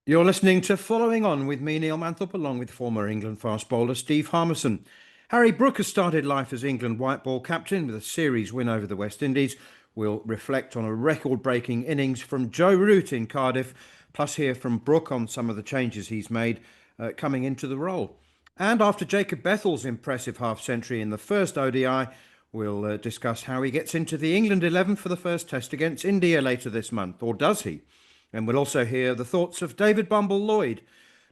You're listening to Following On with me, Neil Manthorp, along with former England fast bowler Steve Harmison. Harry Brook has started life as England white ball captain with a series win over the West Indies. We'll reflect on a record-breaking innings from Joe Root in Cardiff, plus hear from Brook on some of the changes he's made coming into the role. And after Jacob Bethel's impressive half-century in the first ODI, we'll discuss how he gets into the England 11 for the first test against India later this month, or does he? And we'll also hear the thoughts of David Bumble Lloyd.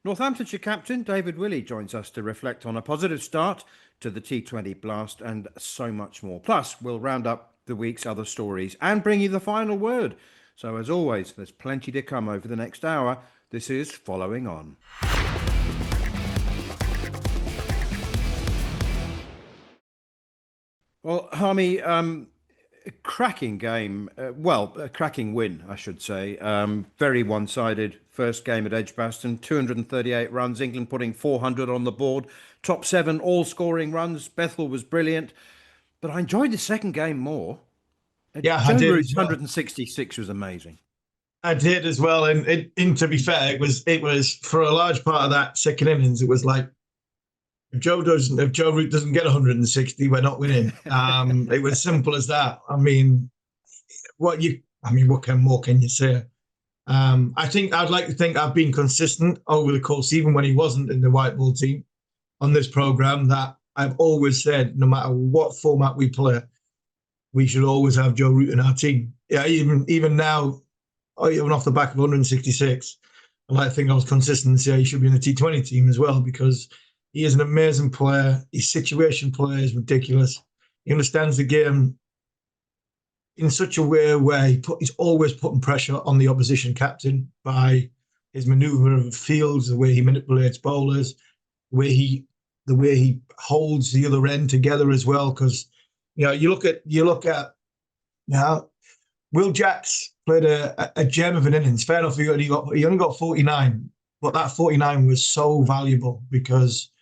Northamptonshire captain David Willey joins us to reflect on a positive start to the T20 blast and so much more. Plus, we'll round up the week's other stories and bring you the final word. So, as always, there's plenty to come over the next hour. This is Following On. Well, Harmy, a cracking game. A cracking win, I should say. Very one-sided first game at Edgbaston. 238 runs. England putting 400 on the board. Top seven, all scoring runs. Bethl was brilliant. But I enjoyed the second game more. Yeah, I Joe did Root's as well. 166 was amazing. I did as well. And to be fair, it was for a large part of that second innings. It was like if Joe Root doesn't get 160, we're not winning. It was simple as that. I mean, what more can you say? I think I'd like to think I've been consistent over the course, even when he wasn't in the white ball team on this program. That I've always said, no matter what format we play, we should always have Joe Root in our team. Yeah, even now, even off the back of 166, I like to think I was consistent and say he should be in the T20 team as well, because he is an amazing player. His situation play is ridiculous. He understands the game in such a way where he's always putting pressure on the opposition captain by his manoeuvre of fields, the way he manipulates bowlers, the way he holds the other end together as well. Because you look at Willjax played a gem of an innings. Fair enough, he only got 49, but that 49 was so valuable because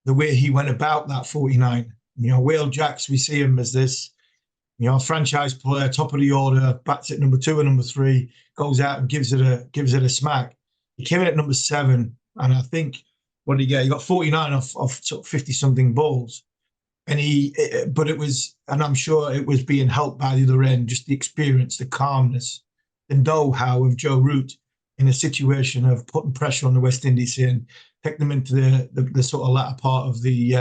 the way he went about that 49. Willjax, we see him as this franchise player, top of the order, bats at number 2 and number 3, goes out and gives it a smack. He came in at number 7, and I think what did he get? He got 49 off sort of 50 something balls, and I'm sure it was being helped by the other end, just the experience, the calmness, the know-how of Joe Root in a situation of putting pressure on the West Indies and take them into the sort of latter part of the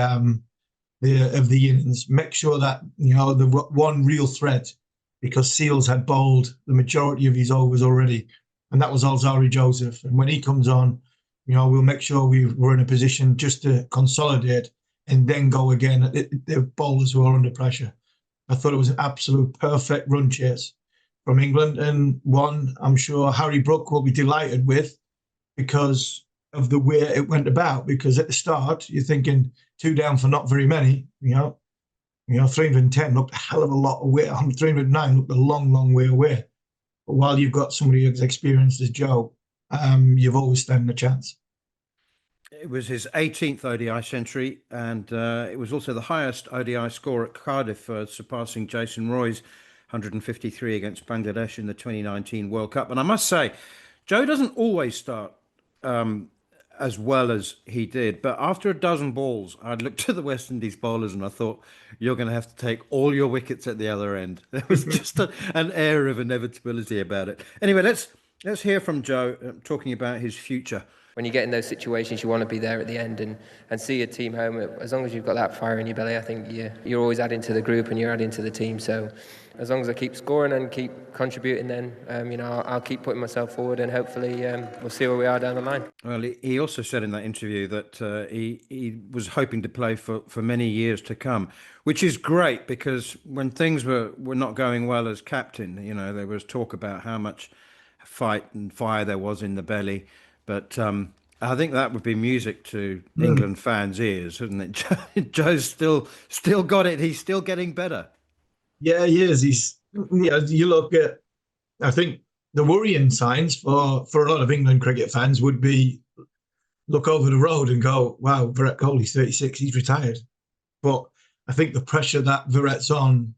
innings, make sure that the one real threat, because Seals had bowled the majority of his overs already, and that was Alzari Joseph. And when he comes on, we'll make sure we're in a position just to consolidate and then go again. The bowlers were under pressure. I thought it was an absolute perfect run chase from England, and one I'm sure Harry Brook will be delighted with because of the way it went about. Because at the start, you're thinking 2 down for not very many. 310 looked a hell of a lot away. 309 looked a long, long way away. But while you've got somebody as experienced as Joe, you've always stand a chance. It was his 18th ODI century, and it was also the highest ODI score at Cardiff, surpassing Jason Roy's 153 against Bangladesh in the 2019 World Cup. And I must say, Joe doesn't always start as well as he did, but after a dozen balls, I'd looked at the West Indies bowlers and I thought, you're going to have to take all your wickets at the other end. There was just an air of inevitability about it. Anyway, let's hear from Joe talking about his future. When you get in those situations, you want to be there at the end and see your team home. As long as you've got that fire in your belly, I think you're always adding to the group and you're adding to the team. So as long as I keep scoring and keep contributing, then I'll keep putting myself forward, and hopefully we'll see where we are down the line. Well, he also said in that interview that he was hoping to play for many years to come, which is great, because when things were not going well as captain, there was talk about how much fight and fire there was in the belly. But I think that would be music to England fans' ears, wouldn't it? Joe's still got it. He's still getting better. Yeah, he is. You look at, I think the worrying signs for a lot of England cricket fans would be look over the road and go, wow, Virat Kohli's 36, he's retired. But I think the pressure that Virat's on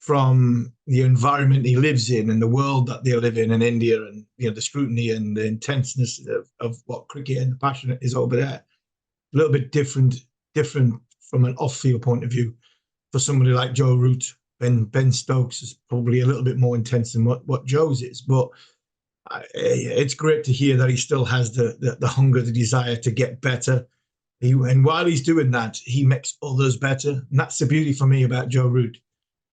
from the environment he lives in and the world that they live in India, and the scrutiny and the intenseness of what cricket and the passion is over there. A little bit different from an off-field point of view. For somebody like Joe Root, Ben Stokes is probably a little bit more intense than what Joe's is, but it's great to hear that he still has the hunger, the desire to get better. And while he's doing that, he makes others better. And that's the beauty for me about Joe Root.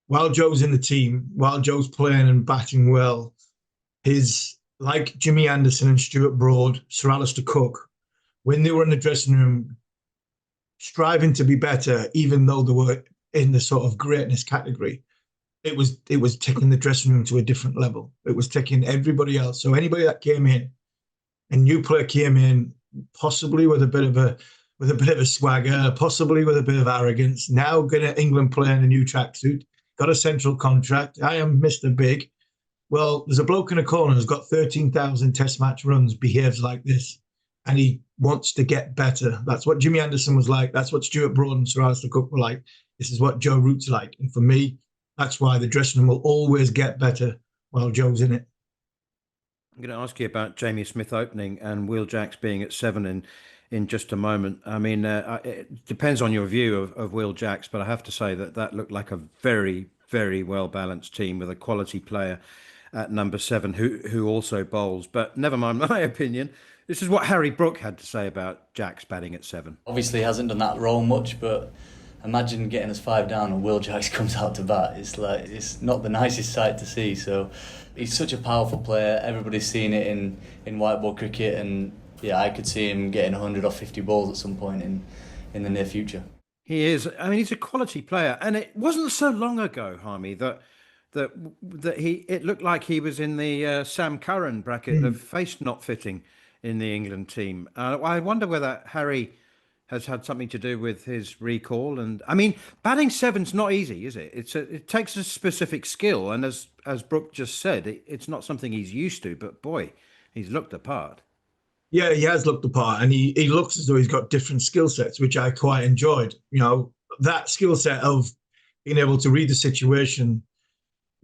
While Joe's in the team, while Joe's playing and batting well, like Jimmy Anderson and Stuart Broad, Sir Alistair Cook, when they were in the dressing room, striving to be better, even though they were in the sort of greatness category, it was taking the dressing room to a different level. It was taking everybody else. So anybody that came in, a new player came in, possibly with a bit of a swagger, possibly with a bit of arrogance. Now going to England playing a new tracksuit, got a central contract. I am Mr. Big. Well, there's a bloke in a corner who's got 13,000 Test match runs, behaves like this, and he wants to get better. That's what Jimmy Anderson was like. That's what Stuart Broad and Sir Alistair Cook were like. This is what Joe Root's like. And for me, that's why the dressing room will always get better while Joe's in it. I'm going to ask you about Jamie Smith opening and Willjax being at 7 in just a moment. I mean, it depends on your view of Willjax, but I have to say that looked like a very, very well-balanced team with a quality player at number 7 who also bowls. But never mind my opinion. This is what Harry Brook had to say about Jax batting at 7. Obviously, he hasn't done that role much, but imagine getting us 5 down and Willjax comes out to bat. It's not the nicest sight to see. So he's such a powerful player. Everybody's seen it in white ball cricket, and yeah, I could see him getting 100 or 50 balls at some point in the near future. He is. I mean, he's a quality player, and it wasn't so long ago, Harmy, that it looked like he was in the Sam Curran bracket of face not fitting in the England team. I wonder whether Harry has had something to do with his recall. And I mean, batting 7's not easy, is it? It takes a specific skill, and as Brooke just said, it's not something he's used to. But boy, he's looked apart. Yeah, he has looked apart, and he looks as though he's got different skill sets, which I quite enjoyed. That skill set of being able to read the situation,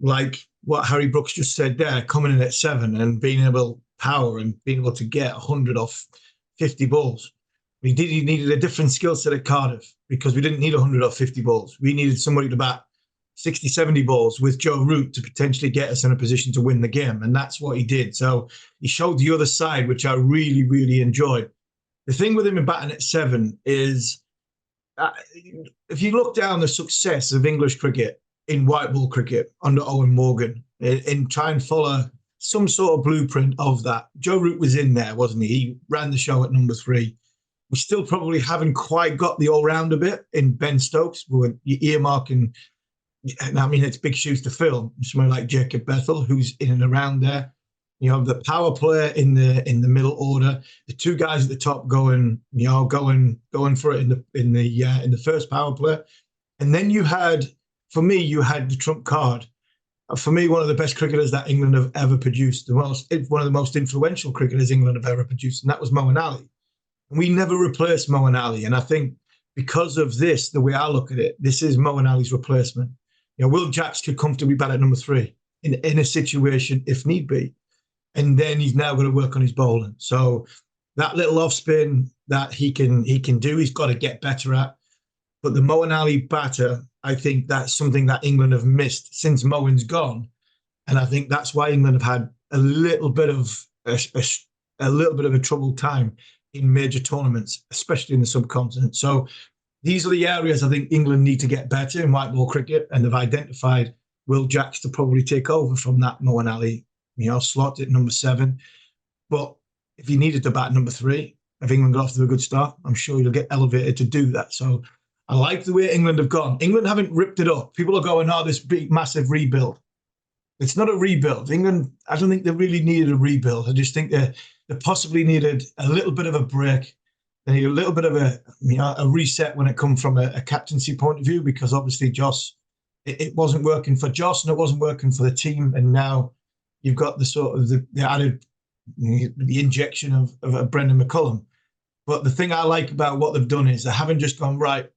like what Harry Brooks just said there, coming in at 7 and being able power and being able to get 100 off 50 balls. He needed a different skill set at Cardiff, because we didn't need 100 or 50 balls. We needed somebody to bat 60, 70 balls with Joe Root to potentially get us in a position to win the game. And that's what he did. So he showed the other side, which I really, really enjoyed. The thing with him in batting at 7 is, if you look down the success of English cricket in white ball cricket under Owen Morgan, and try and follow some sort of blueprint of that, Joe Root was in there, wasn't he? He ran the show at number 3. We still probably haven't quite got the all-rounder bit in Ben Stokes. We're earmarking, and I mean, it's big shoes to fill. Somebody like Jacob Bethl, who's in and around there. You have the power player in the middle order, the 2 guys at the top going for it in the first power play, and then you had the trump card. For me, one of the best cricketers that England have ever produced, one of the most influential cricketers England have ever produced, and that was Moeen Ali. We never replaced Moeen Ali, and I think because of this, the way I look at it, this is Moeen Ali's replacement. Willjax could comfortably bat at number 3 in a situation if need be, and then he's now going to work on his bowling. So that little off spin that he can do, he's got to get better at. But the Moeen Ali batter, I think that's something that England have missed since Moeen's gone, and I think that's why England have had a little bit of a troubled time in major tournaments, especially in the subcontinent. So these are the areas I think England need to get better in white ball cricket, and they've identified Willjax to probably take over from that Moeen Ali, slot at number 7. But if he needed to bat number 3, if England got off to a good start, I'm sure he'll get elevated to do that. So I like the way England have gone. England haven't ripped it up. People are going, this big, massive rebuild. It's not a rebuild. England, I don't think they really needed a rebuild. I just think they possibly needed a little bit of a break. They need a little bit of a reset when it comes from a captaincy point of view, because obviously it wasn't working for Joss and it wasn't working for the team. And now you've got the sort of the added the injection of Brendan McCullum. But the thing I like about what they've done is they haven't just gone, right,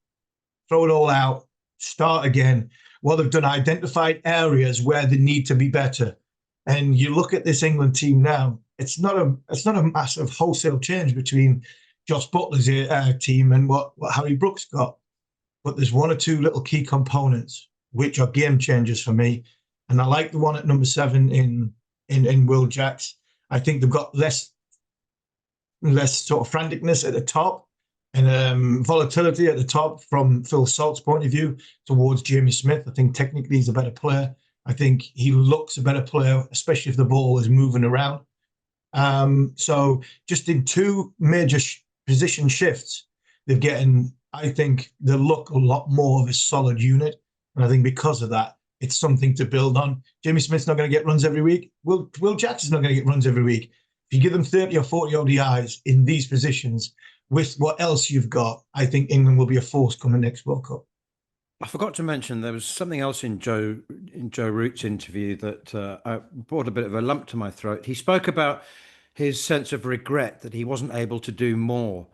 throw it all out, start again. what they've done, identified areas where they need to be better. And you look at this England team now, it's not a massive wholesale change between Josh Butler's team and what Harry Brooks got. But there's one or two little key components which are game changers for me. And I like the one at number 7 in Willjax. I think they've got less sort of franticness at the top and volatility at the top from Phil Salt's point of view towards Jamie Smith. I think technically he's a better player. I think he looks a better player, especially if the ball is moving around. So just in 2 major position shifts, they're getting, I think, they look a lot more of a solid unit. And I think because of that, it's something to build on. Jamie Smith's not going to get runs every week. Willjax is not going to get runs every week. If you give them 30 or 40 ODIs in these positions with what else you've got, I think England will be a force coming next World Cup. I forgot to mention there was something else in Joe Root's interview that brought a bit of a lump to my throat. He spoke about his sense of regret that he wasn't able to do more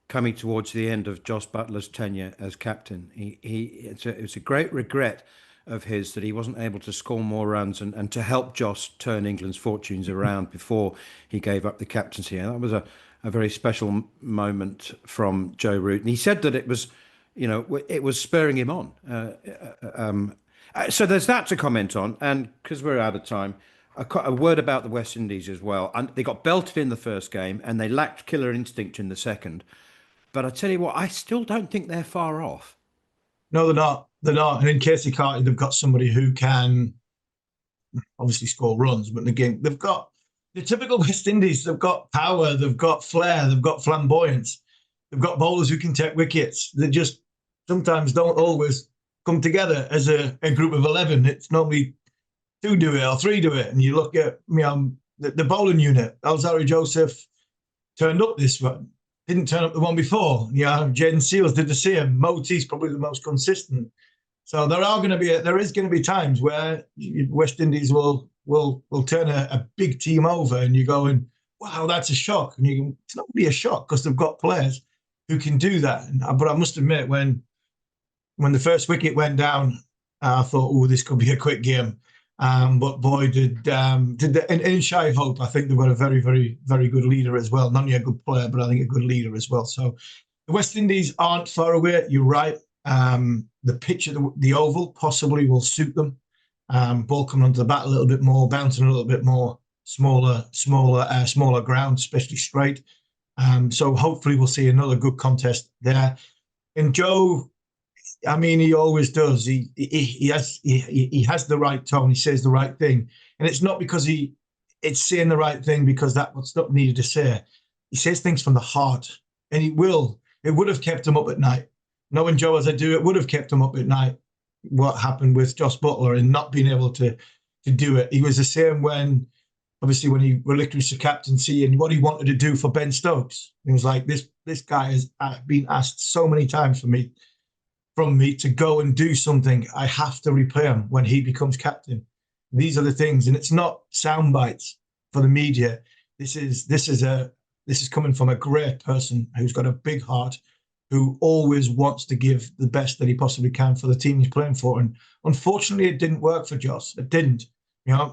coming towards the end of Jos Buttler's tenure as captain. It's a great regret of his that he wasn't able to score more runs and to help Jos turn England's fortunes around before he gave up the captaincy. And that was a very special moment from Joe Root. And he said that it was spurring him on. So there's that to comment on. And because we're out of time, a word about the West Indies as well. And they got belted in the first game and they lacked killer instinct in the second. But I tell you what, I still don't think they're far off. No, they're not. They're not. And in Casey Carty, they've got somebody who can obviously score runs, but again, they've got the typical West Indies. They've got power, they've got flair, they've got flamboyance. They've got bowlers who can take wickets. They just sometimes don't always come together as a group of 11. It's normally 2 do it or 3 do it. And you look at the bowling unit. Alzari Joseph turned up this one. Didn't turn up the one before. Jaden Seals did the same. Moti's probably the most consistent. So there is going to be times where West Indies will turn a big team over, and you're going, wow, that's a shock. And it's not really a shock because they've got players who can do that. But I must admit, when the first wicket went down, I thought, oh, this could be a quick game. But boy, did in Shai Hope, I think they've got a very, very, very good leader as well. Not only a good player, but I think a good leader as well. So the West Indies aren't far away. You're right. The pitch of the Oval possibly will suit them. Ball coming onto the bat a little bit more, bouncing a little bit more, smaller ground, especially straight. So hopefully we'll see another good contest there. And Joe, I mean, he always does. He has the right tone. He says the right thing, and it's not because it's saying the right thing because that's what's not needed to say. He says things from the heart, and he will. It would have kept him up at night. Knowing Joe as I do, it would have kept him up at night. What happened with Jos Buttler and not being able to do it. He was the same when he relinquished the captaincy and what he wanted to do for Ben Stokes. He was like, this guy has been asked so many times from me to go and do something. I have to repay him when he becomes captain. These are the things, and it's not sound bites for the media. This is coming from a great person who's got a big heart, who always wants to give the best that he possibly can for the team he's playing for. And unfortunately, it didn't work for Jos. It didn't.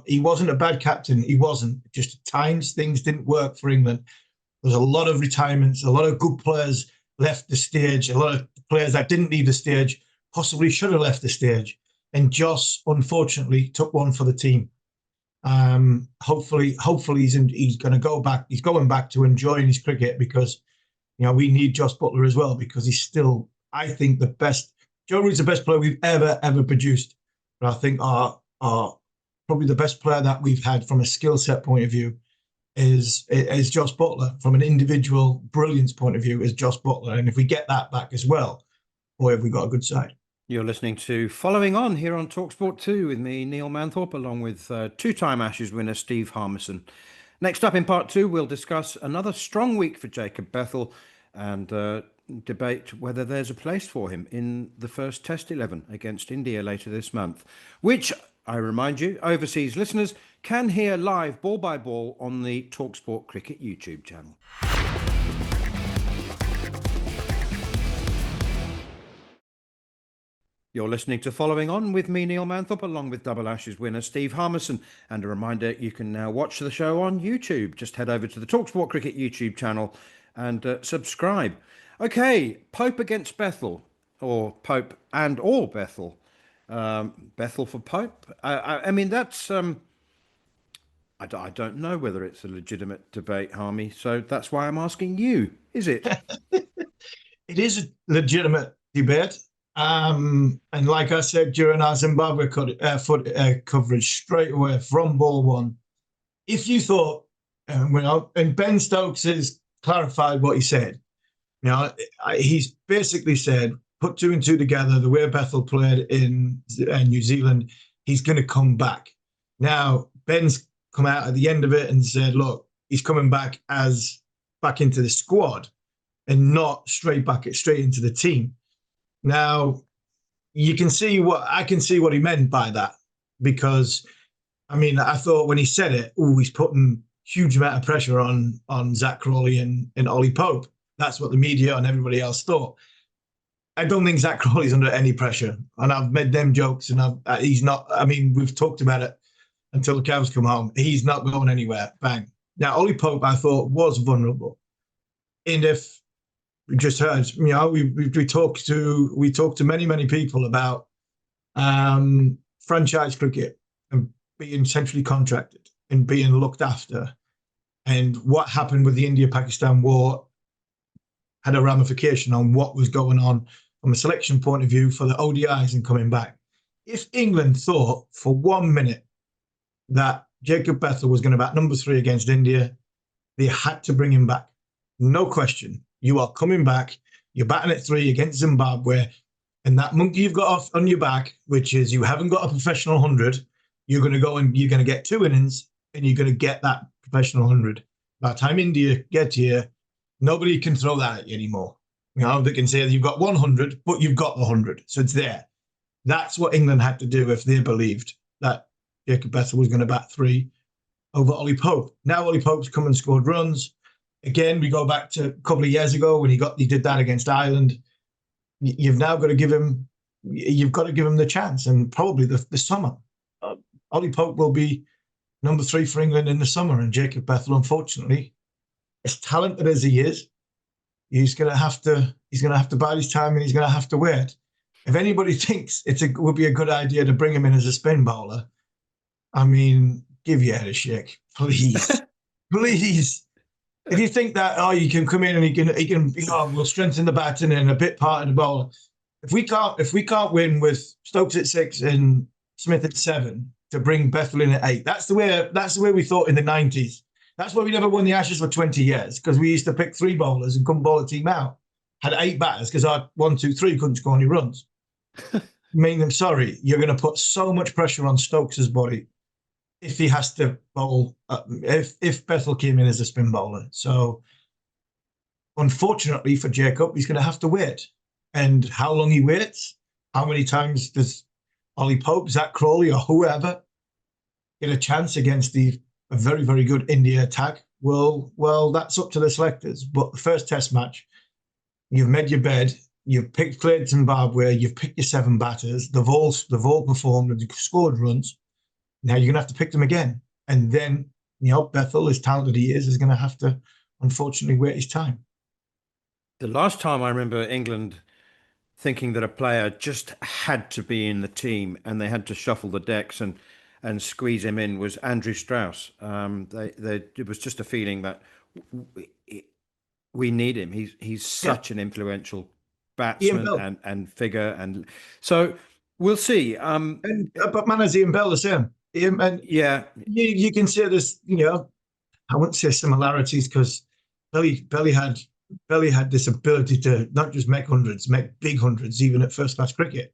He wasn't a bad captain. He wasn't. Just at times things didn't work for England. There's a lot of retirements, a lot of good players left the stage, a lot of players that didn't leave the stage possibly should have left the stage. And Jos, unfortunately, took one for the team. Hopefully he's going to go back. He's going back to enjoying his cricket because, we need Jos Buttler as well because he's still, I think, the best. Joe Root's the best player we've ever produced. But I think our probably the best player that we've had from a skill set point of view is Jos Buttler. From an individual brilliance point of view is Jos Buttler. And if we get that back as well, boy, have we got a good side. You're listening to Following On here on talkSPORT 2 with me, Neil Manthorp, along with two-time Ashes winner Steve Harmison. Next up in part 2, we'll discuss another strong week for Jacob Bethl and debate whether there's a place for him in the first Test 11 against India later this month, which, I remind you, overseas listeners can hear live ball by ball on the talkSPORT Cricket YouTube channel. You're listening to Following On with me, Neil Manthorp, along with Double Ashes winner Steve Harmison. And a reminder, you can now watch the show on YouTube. Just head over to the talkSPORT Cricket YouTube channel and subscribe. Okay, Pope against Bethl, or Pope and or Bethl. Bethl for Pope. I mean, that's... I don't know whether it's a legitimate debate, Harmy, so that's why I'm asking you. Is it? It is a legitimate debate. And like I said during our Zimbabwe coverage straight away from ball one, if you thought, and Ben Stokes has clarified what he said, he's basically said, put two and two together, the way Bethl played in New Zealand, he's going to come back. Now, Ben's come out at the end of it and said, look, he's coming back into the squad and not straight into the team. Now, I can see what he meant by that, because, I thought when he said it, he's putting huge amount of pressure on Zach Crawley and Ollie Pope. That's what the media and everybody else thought. I don't think Zach Crawley's under any pressure, and I've made them jokes, and he's not. We've talked about it until the cows come home. He's not going anywhere. Bang. Now, Ollie Pope, I thought, was vulnerable, and if we just heard, we talked to many people about franchise cricket and being centrally contracted and being looked after, and what happened with the India-Pakistan war had a ramification on what was going on from a selection point of view for the ODIs and coming back. If England thought for 1 minute that Jacob Bethl was going to bat number 3 against India, they had to bring him back. No question. You are coming back. You're batting at 3 against Zimbabwe. And that monkey you've got off on your back, which is you haven't got a professional 100, you're going to go and you're going to get 2 innings and you're going to get that professional 100. By the time India get here, nobody can throw that at you anymore. They can say you've got 100, but you've got the 100. So it's there. That's what England had to do if they believed that Jacob Bethl was going to bat 3 over Ollie Pope. Now Ollie Pope's come and scored runs. Again, we go back to a couple of years ago when he did that against Ireland. You've now got to give him the chance, and probably the summer. Ollie Pope will be number 3 for England in the summer, and Jacob Bethl, unfortunately, as talented as he is, he's going to have to bide his time, and he's going to have to wait. If anybody thinks it would be a good idea to bring him in as a spin bowler, give your head a shake, please, please. If you think that you can come in and he can we'll strengthen the batting and a bit part of the bowler. If we can't win with Stokes at 6 and Smith at 7 to bring Bethl in at 8, that's the way we thought in the 90s. That's why we never won the Ashes for 20 years, because we used to pick 3 bowlers and couldn't bowl a team out. Had 8 batters because our 1, 2, 3 couldn't score any runs. I'm sorry, you're going to put so much pressure on Stokes' body if he has to bowl, if Bethl came in as a spin bowler. So, unfortunately for Jacob, he's going to have to wait. And how long he waits, how many times does Ollie Pope, Zach Crawley, or whoever get a chance against a very, very good India attack? Well, that's up to the selectors. But the first test match, you've made your bed, you've played Zimbabwe, you've picked your 7 batters, they've all performed and scored runs. Now you're going to have to pick them again. And then, Bethl, as talented he is going to have to, unfortunately, wait his time. The last time I remember England thinking that a player just had to be in the team and they had to shuffle the decks and squeeze him in was Andrew Strauss. It was just a feeling that we need him. He's such an influential batsman and figure. And so we'll see. But man, is Ian Bell the same? You can say this, I wouldn't say similarities, because Belly had this ability to not just make hundreds, make big hundreds, even at first-class cricket.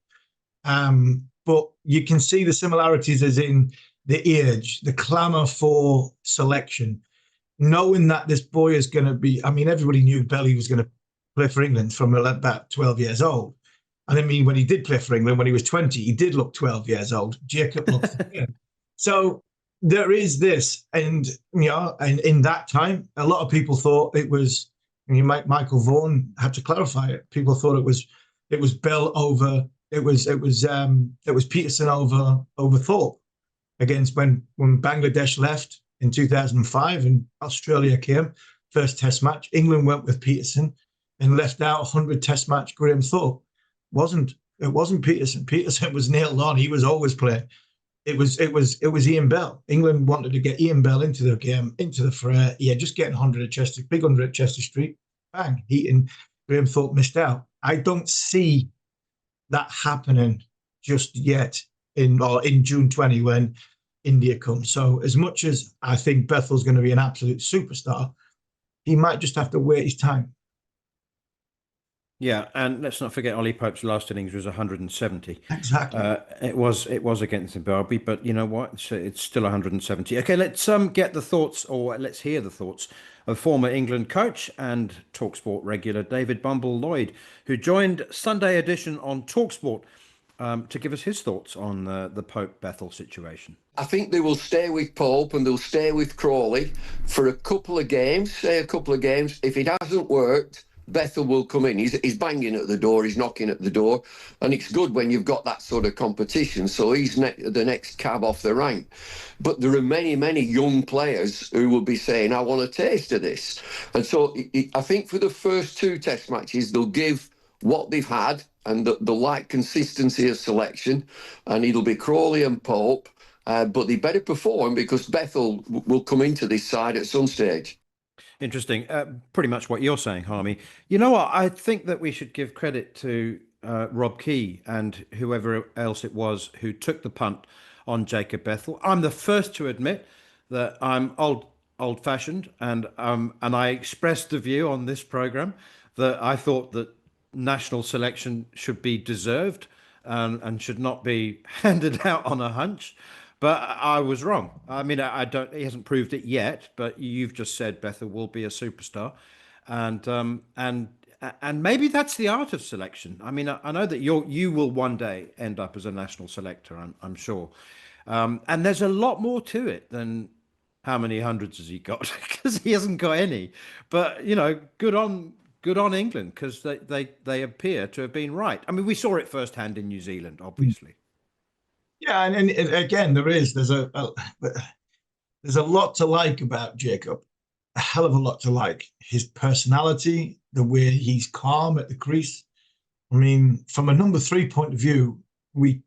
But you can see the similarities as in the age, the clamour for selection, knowing that this boy is going to be, everybody knew Belly was going to play for England from about 12 years old. And when he did play for England, when he was 20, he did look 12 years old. Jacob looked So there is this, and in that time, a lot of people thought it was. Michael Vaughan had to clarify it. People thought it was Bell over It was Peterson over Thorpe against when Bangladesh left in 2005 and Australia came, first Test match. England went with Peterson and left out 100 Test match Graham Thorpe. It wasn't Peterson. Peterson was nailed on. He was always playing. It was Ian Bell. England wanted to get Ian Bell into the game, into the fray. Yeah, just getting 100 at Chester, big 100 at Chester Street. Bang, Heaton. Graham Thorpe missed out. I don't see that happening just yet in June 20 when India comes. So as much as I think Bethel's going to be an absolute superstar, he might just have to wait his time. Yeah, and let's not forget Ollie Pope's last innings was 170. Exactly. It was against Zimbabwe, but you know what? It's still 170. Okay, let's get the thoughts, or let's hear the thoughts of former England coach and talkSPORT regular David Bumble Lloyd, who joined Sunday edition on talkSPORT to give us his thoughts on the Pope-Bethl situation. I think they will stay with Pope and they'll stay with Crawley for a couple of games, If it hasn't worked, Bethl will come in. He's banging at the door, he's knocking at the door, and it's good when you've got that sort of competition. So he's the next cab off the rank. But there are many, many young players who will be saying, I want a taste of this. And so I think for the first two Test matches, they'll give what they've had and the like consistency of selection, and it'll be Crawley and Pope, but they better perform because Bethl will come into this side at some stage. Interesting. Pretty much what you're saying, Harmy. You know what? I think that we should give credit to Rob Key and whoever else it was who took the punt on Jacob Bethl. I'm the first to admit that I'm old-fashioned, and I expressed the view on this program that I thought that national selection should be deserved and should not be handed out on a hunch. But I was wrong. I mean, he hasn't proved it yet, but you've just said Bethl will be a superstar. And maybe that's the art of selection. I mean, I know that you will one day end up as a national selector, I'm sure. And there's a lot more to it than how many hundreds has he got, because he hasn't got any. But, you know, good on England, because they appear to have been right. I mean, we saw it firsthand in New Zealand, obviously. Yeah, and again, there's a lot to like about Jacob, a hell of a lot to like. His personality, the way he's calm at the crease. I mean, from a number 3 point of view, we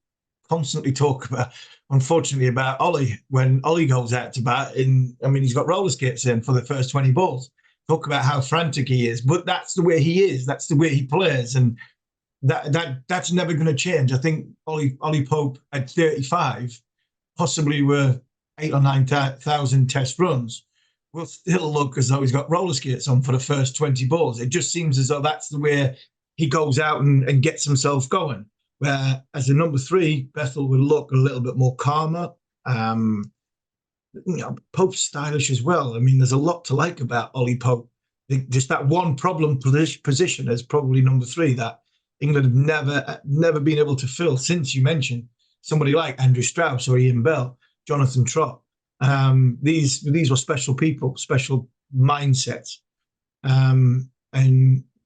constantly talk about, unfortunately, about Ollie. When Ollie goes out to bat, he's got roller skates in for the first 20 balls. Talk about how frantic he is, but that's the way he is. That's the way he plays, and that's never going to change. I think Ollie Pope at 35, possibly with 8,000 or 9,000 Test runs, will still look as though he's got roller skates on for the first 20 balls. It just seems as though that's the way he goes out and gets himself going. Where as a number 3, Bethl would look a little bit more calmer. Pope's stylish as well. I mean, there's a lot to like about Ollie Pope. Just that one problem position as probably number 3 that England have never been able to fill since you mentioned somebody like Andrew Strauss or Ian Bell, Jonathan Trott. These were special people, special mindsets. And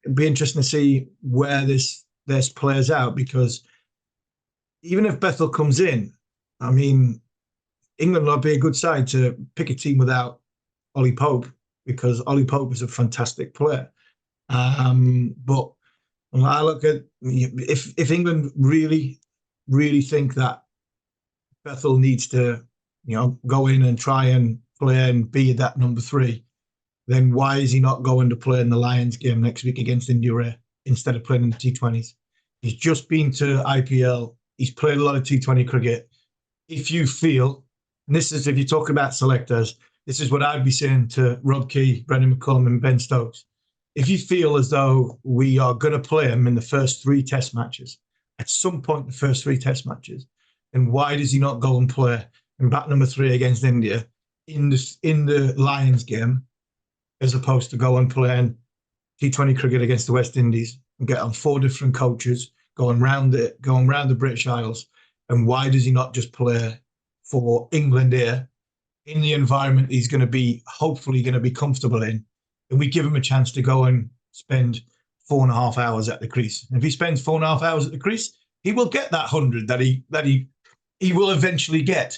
it'd be interesting to see where this plays out, because even if Bethl comes in, I mean, England will be a good side to pick a team without Ollie Pope, because Ollie Pope is a fantastic player. But when I look at, if England really, really think that Bethl needs to, go in and try and play and be that number 3, then why is he not going to play in the Lions game next week against India instead of playing in the T20s? He's just been to IPL. He's played a lot of T20 cricket. If you feel, and this is if you talk about selectors, this is what I'd be saying to Rob Key, Brendan McCullum and Ben Stokes. If you feel as though we are going to play him in the first 3 Test matches, at some point in the first 3 Test matches, then why does he not go and play in bat number 3 against India in the Lions game, as opposed to go and playing T20 cricket against the West Indies and get on 4 different coaches going round the British Isles? And why does he not just play for England here in the environment he's hopefully going to be comfortable in? And we give him a chance to go and spend 4.5 hours at the crease. And if he spends 4.5 hours at the crease, he will get that 100 that he will eventually get.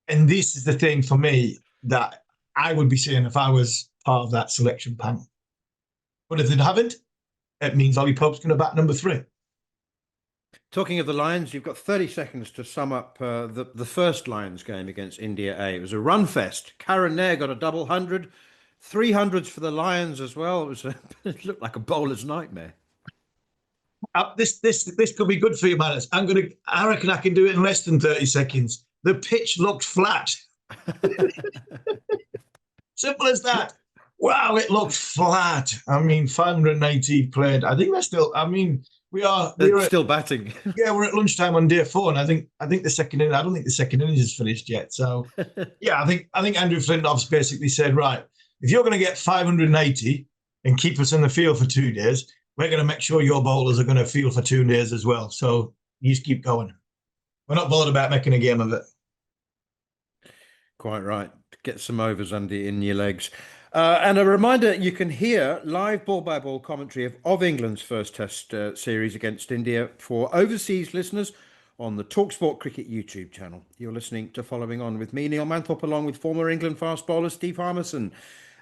And this is the thing for me that I would be saying if I was part of that selection panel. But if they haven't, it means Ollie Pope's going to bat number 3. Talking of the Lions, you've got 30 seconds to sum up the first Lions game against India A. It was a run fest. Karen Nair got a double 100, 300s for the Lions as well. It looked like a bowler's nightmare. This could be good for you, man. I reckon I can do it in less than 30 seconds. The pitch looked flat. Simple as that. Wow, it looked flat. I mean, 580 played. I think that's still. I mean, we're still batting. Yeah, we're at lunchtime on day 4, and I think the second inning. I don't think the second innings is finished yet. So, yeah, I think Andrew Flintoff's basically said, right, if you're going to get 580 and keep us in the field for 2 days, we're going to make sure your bowlers are going to field for 2 days as well. So you just keep going. We're not bothered about making a game of it. Quite right. Get some overs in your legs. And a reminder, you can hear live ball-by-ball commentary of England's first Test series against India for overseas listeners on the talkSPORT Cricket YouTube channel. You're listening to Following On with me, Neil Manthorp, along with former England fast bowler Steve Harmison.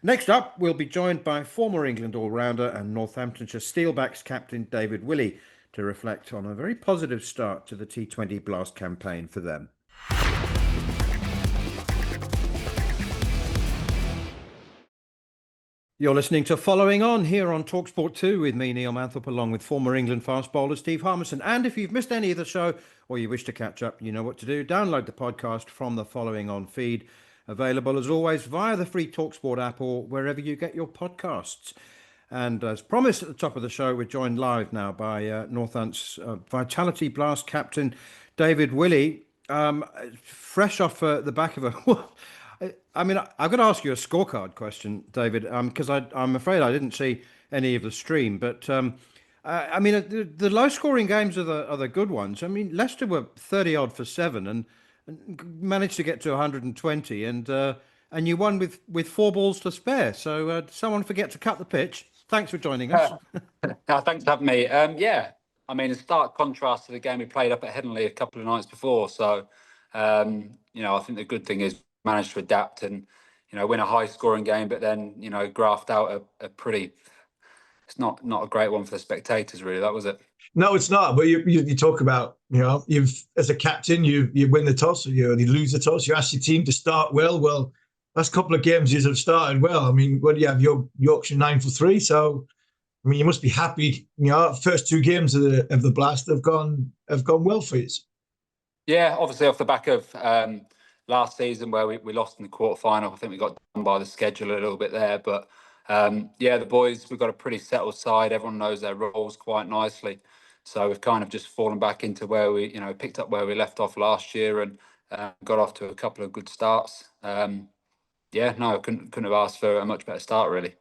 Next up, we'll be joined by former England all-rounder and Northamptonshire Steelbacks captain David Willey to reflect on a very positive start to the T20 Blast campaign for them. You're listening to Following On here on talkSPORT 2 with me, Neil Manthorp, along with former England fast bowler Steve Harmison. And if you've missed any of the show or you wish to catch up, you know what to do. Download the podcast from the Following On feed, available as always via the free talkSPORT app or wherever you get your podcasts. And as promised at the top of the show, we're joined live now by Northants Vitality Blast captain David Willey, fresh off the back of a... I mean, I've got to ask you a scorecard question, David, because I'm afraid I didn't see any of the stream. But I mean, the low-scoring games are the good ones. I mean, Leicester were 30-odd for 7 and managed to get to 120, and you won with 4 balls to spare. So did someone forget to cut the pitch? Thanks for joining us. Thanks for having me. Yeah, I mean, a stark contrast to the game we played up at Headingley a couple of nights before. So, I think the good thing is managed to adapt and, win a high-scoring game, but then, graft out a pretty... It's not a great one for the spectators, really. That was it. No, it's not. But you talk about, you've as a captain, you win the toss, or you lose the toss. You ask your team to start well. Well, last couple of games you have started well. I mean, what do you have? Yorkshire 9 for 3. So, I mean, you must be happy. First 2 games of the Blast have gone well for you. Yeah, obviously off the back of last season where we lost in the quarterfinal. I think we got done by the schedule a little bit there, but the boys, we've got a pretty settled side. Everyone knows their roles quite nicely. So we've kind of just fallen back into where we, picked up where we left off last year and got off to a couple of good starts. Couldn't have asked for a much better start, really.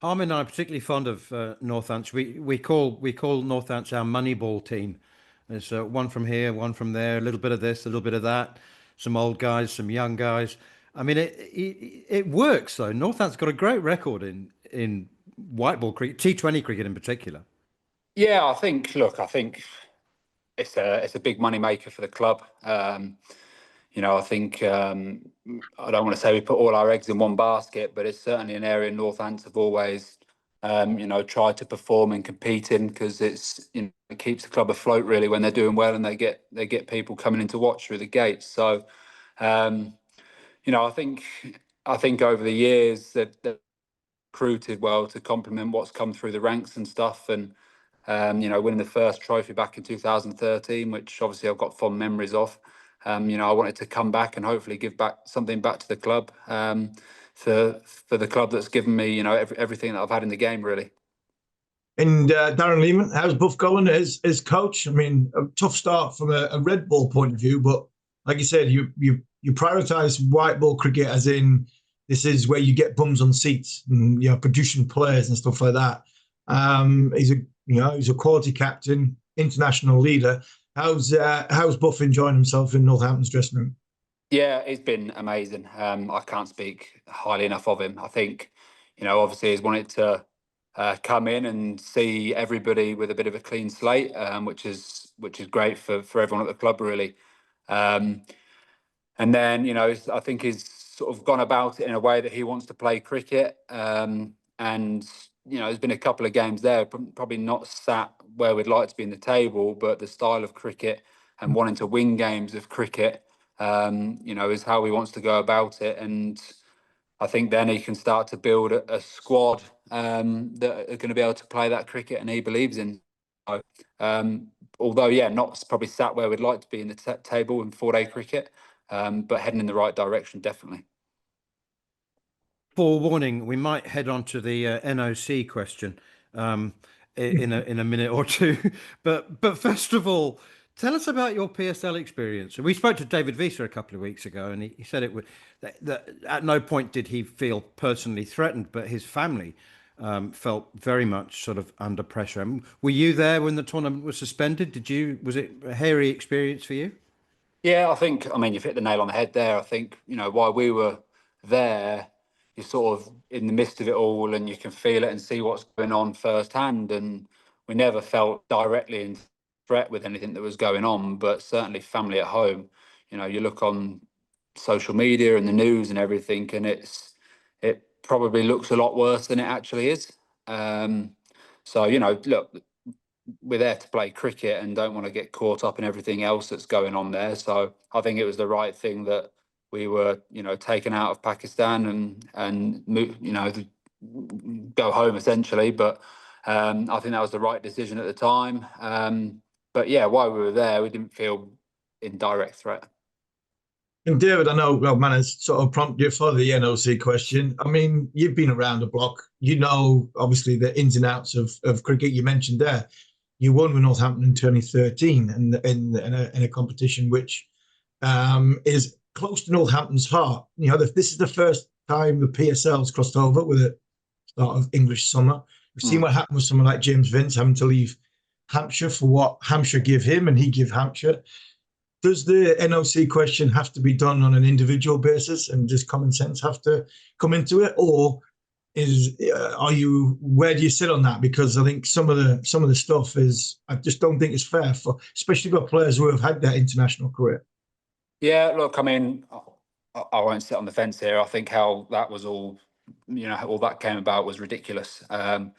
Harmon and I are particularly fond of Northants. We call Northants our Moneyball team. There's one from here, one from there, a little bit of this, a little bit of that. Some old guys, some young guys. I mean, it works though. Northants got a great record in white ball cricket, T20 cricket in particular. Yeah, I think it's a big money maker for the club. I think I don't want to say we put all our eggs in one basket, but it's certainly an area Northants have always tried to perform and compete in, because it's it keeps the club afloat really when they're doing well and they get people coming in to watch through the gates. So I think over the years that they've recruited well to complement what's come through the ranks and stuff, and winning the first trophy back in 2013, which obviously I've got fond memories of. I wanted to come back and hopefully give back something back to the club, for the club that's given me, everything that I've had in the game, really. And Darren Lehman, how's Buff going as coach? I mean, a tough start from a red ball point of view, but like you said, you prioritise white ball cricket, as in this is where you get bums on seats and producing players and stuff like that. He's a quality captain, international leader. How's Buff enjoying himself in Northampton's dressing room? Yeah, it's been amazing. I can't speak highly enough of him. I think, obviously he's wanted to come in and see everybody with a bit of a clean slate, which is is great for everyone at the club, really. And then, you know, I think he's sort of gone about it in a way that he wants to play cricket. And, you know, there's been a couple of games there, probably not sat where we'd like to be in the table, but the style of cricket and wanting to win games of cricket, you know, is how he wants to go about it. And I think then he can start to build a squad that are going to be able to play that cricket, and he believes in. So, although, yeah, not probably sat where we'd like to be in the table in 4-day cricket, but heading in the right direction, definitely. Forewarning, we might head on to the NOC question in a minute or two. But first of all, tell us about your PSL experience. We spoke to David Visa a couple of weeks ago, and he said that at no point did he feel personally threatened, but his family felt very much sort of under pressure. Were you there when the tournament was suspended? Was it a hairy experience for you? Yeah, I mean, you've hit the nail on the head there. I think, you know, while we were there, you're sort of in the midst of it all, and you can feel it and see what's going on firsthand. And we never felt directly in threat with anything that was going on, but certainly family at home. You know, you look on social media and the news and everything, and it probably looks a lot worse than it actually is. So, you know, look, we're there to play cricket and don't want to get caught up in everything else that's going on there. So I think it was the right thing that we were, you know, taken out of Pakistan and move, you know, go home essentially. But I think that was the right decision at the time. But yeah, while we were there, we didn't feel in direct threat. And David, I know Manners sort of prompted you for the NOC question. I mean, you've been around the block. You know, obviously, the ins and outs of cricket. You mentioned there, you won with Northampton in 2013 in a competition which is close to Northampton's heart. You know, this is the first time the PSL's crossed over with a start of English summer. We've seen what happened with someone like James Vince having to leave Hampshire for what Hampshire give him and he give Hampshire. Does the NOC question have to be done on an individual basis and does common sense have to come into it, or where do you sit on that? Because I think some of the stuff I just don't think it's fair especially for players who have had that international career. Yeah, look, I mean, I won't sit on the fence here. I think how that was all, you know, all that came about was ridiculous. And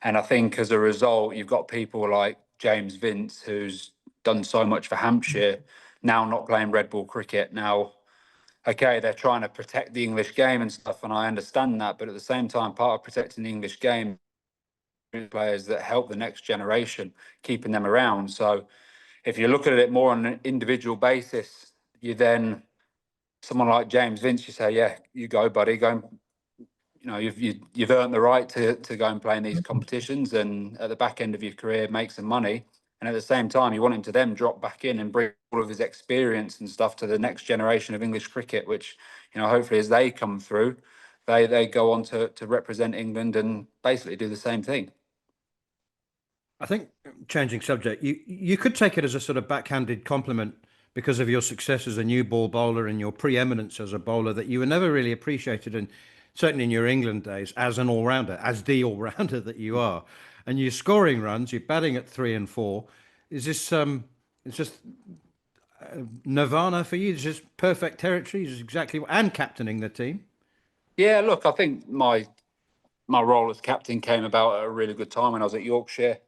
I think as a result, you've got people like James Vince, who's done so much for Hampshire, now not playing red ball cricket. Now, okay, they're trying to protect the English game and stuff, and I understand that. But at the same time, part of protecting the English game, players that help the next generation, keeping them around. So if you look at it more on an individual basis, you then, someone like James Vince, you say, yeah, you go, buddy, go and, you know, you've earned the right to go and play in these competitions, and at the back end of your career, make some money. And at the same time, you want him to then drop back in and bring all of his experience and stuff to the next generation of English cricket, which, you know, hopefully as they come through, they go on to represent England and basically do the same thing. I think, changing subject, you could take it as a sort of backhanded compliment because of your success as a new ball bowler and your preeminence as a bowler that you were never really appreciated, and certainly in your England days, as an all-rounder, as the all-rounder that you are. And you're scoring runs, you're batting at 3 and 4. Is this it's just nirvana for you? It's just perfect territory? Is exactly and captaining the team? Yeah, look, I think my role as captain came about at a really good time when I was at Yorkshire.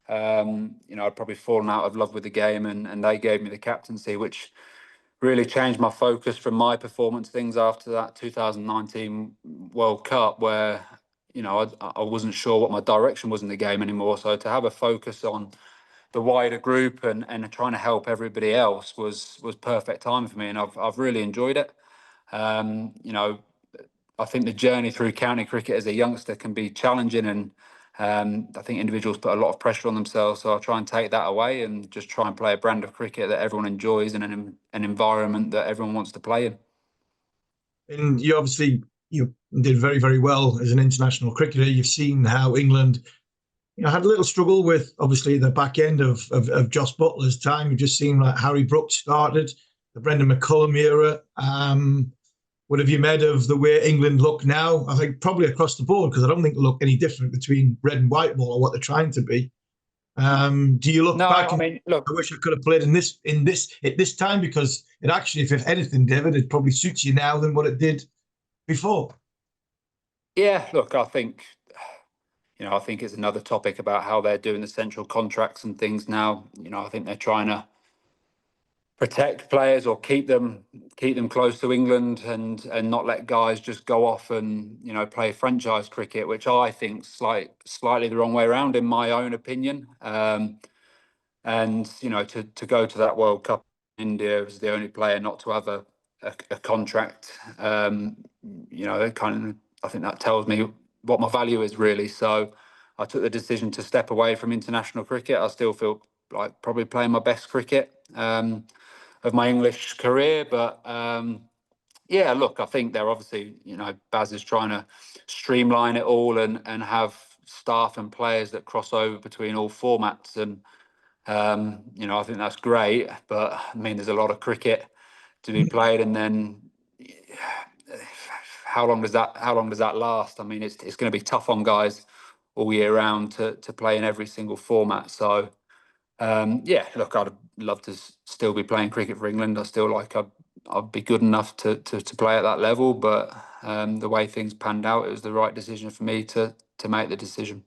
You know, I'd probably fallen out of love with the game, and they gave me the captaincy, which really changed my focus from my performance things after that 2019 World Cup, where, you know, I wasn't sure what my direction was in the game anymore. So to have a focus on the wider group and trying to help everybody else was perfect time for me, and I've really enjoyed it. You know, I think the journey through county cricket as a youngster can be challenging, and I think individuals put a lot of pressure on themselves. So I'll try and take that away and just try and play a brand of cricket that everyone enjoys and an environment that everyone wants to play in. And you did very, very well as an international cricketer. You've seen how England, you know, had a little struggle with obviously the back end of Jos Buttler's time. You've just seen like Harry Brooks started, the Brendan McCullum era. What have you made of the way England look now? I think probably across the board, because I don't think they look any different between red and white ball or what they're trying to be. Do you look No, back I and mean, look, I wish I could have played at this time, because it actually, if anything, David, it probably suits you now than what it did before. yeah, look, I think, I think it's another topic about how they're doing the central contracts and things now. I think they're trying to protect players or keep them close to England and not let guys just go off and play franchise cricket, which I think slightly the wrong way around in my own opinion. And to go to that World Cup in India as the only player not to have a contract, it kind of, I think that tells me what my value is really. So I took the decision to step away from international cricket. I still feel like probably playing my best cricket of my English career, but yeah, look, I think they're obviously, Baz is trying to streamline it all and have staff and players that cross over between all formats. And, I think that's great. But I mean, there's a lot of cricket to be played. And then how long does that last? I mean, it's going to be tough on guys all year round to play in every single format. So, yeah, look, I'd love to still be playing cricket for England. I still like I'd be good enough to play at that level, but the way things panned out, it was the right decision for me to make the decision.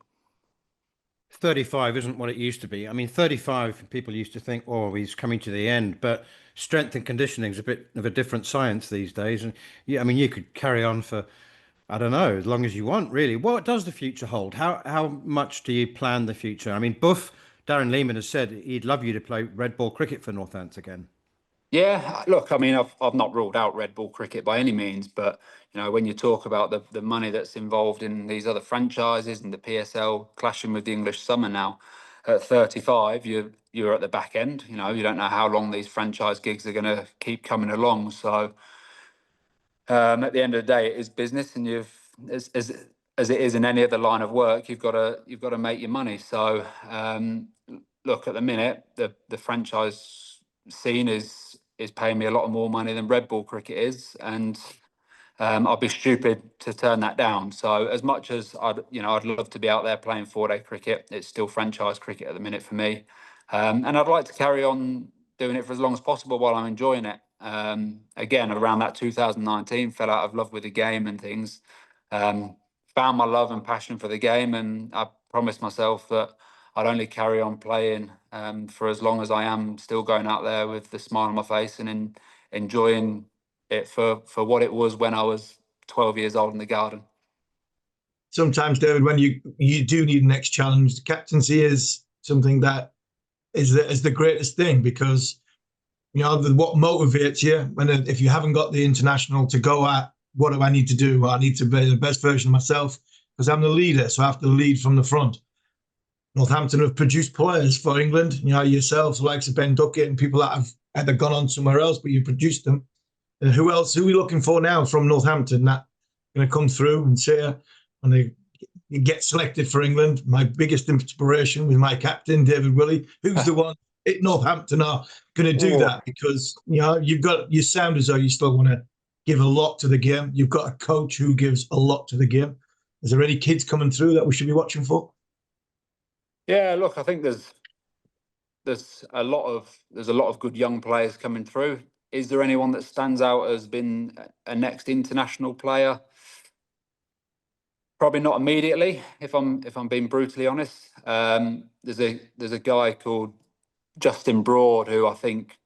35 isn't what it used to be. I mean, 35, people used to think, oh, he's coming to the end, but strength and conditioning is a bit of a different science these days. And yeah, I mean, you could carry on for, I don't know, as long as you want, really. What does the future hold? How much do you plan the future? I mean, Buff, Darren Lehman has said he'd love you to play red ball cricket for Northants again. Yeah, look, I mean, I've not ruled out red ball cricket by any means, but when you talk about the money that's involved in these other franchises and the PSL clashing with the English summer now, at 35, you're at the back end. You don't know how long these franchise gigs are going to keep coming along. So at the end of the day, it is business, and as it is in any other line of work, you've got to make your money. So look, at the minute, the franchise scene is paying me a lot more money than red ball cricket is, and I'd be stupid to turn that down. So as much as I'd love to be out there playing 4-day cricket, it's still franchise cricket at the minute for me, and I'd like to carry on doing it for as long as possible while I'm enjoying it. Again, around that 2019, fell out of love with the game and things. Found my love and passion for the game, and I promised myself that I'd only carry on playing for as long as I am still going out there with the smile on my face and enjoying it for what it was when I was 12 years old in the garden. Sometimes, David, when you do need a next challenge, the captaincy is something that is the greatest thing, because what motivates you if you haven't got the international to go at, what do I need to do? Well, I need to be the best version of myself because I'm the leader, so I have to lead from the front. Northampton have produced players for England, yourselves, likes of Ben Duckett and people that have either gone on somewhere else, but you produced them. Who else? Who are we looking for now from Northampton that going to come through and say, when they get selected for England? My biggest inspiration was my captain, David Willey. Who's the one at Northampton are going to do that? Because you sound as though you still want to give a lot to the game. You've got a coach who gives a lot to the game. Is there any kids coming through that we should be watching for? Yeah, look, I think there's a lot of good young players coming through. Is there anyone that stands out as been a next international player? Probably not immediately, if I'm being brutally honest. There's a guy called Justin Broad who I think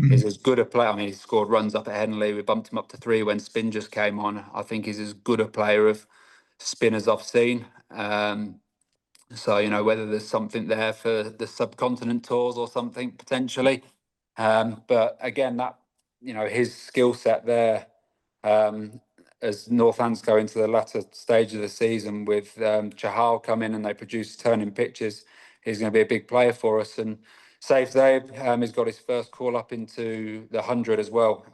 is as good a player. I mean, he scored runs up at Henley. We bumped him up to 3 when spin just came on. I think he's as good a player of spin as I've seen. So whether there's something there for the subcontinent tours or something potentially. But again, that his skill set there. As Northants go into the latter stage of the season with Chahal come in and they produce turning pitches, he's going to be a big player for us. And Saif Zaid, he's got his first call up into the 100 as well.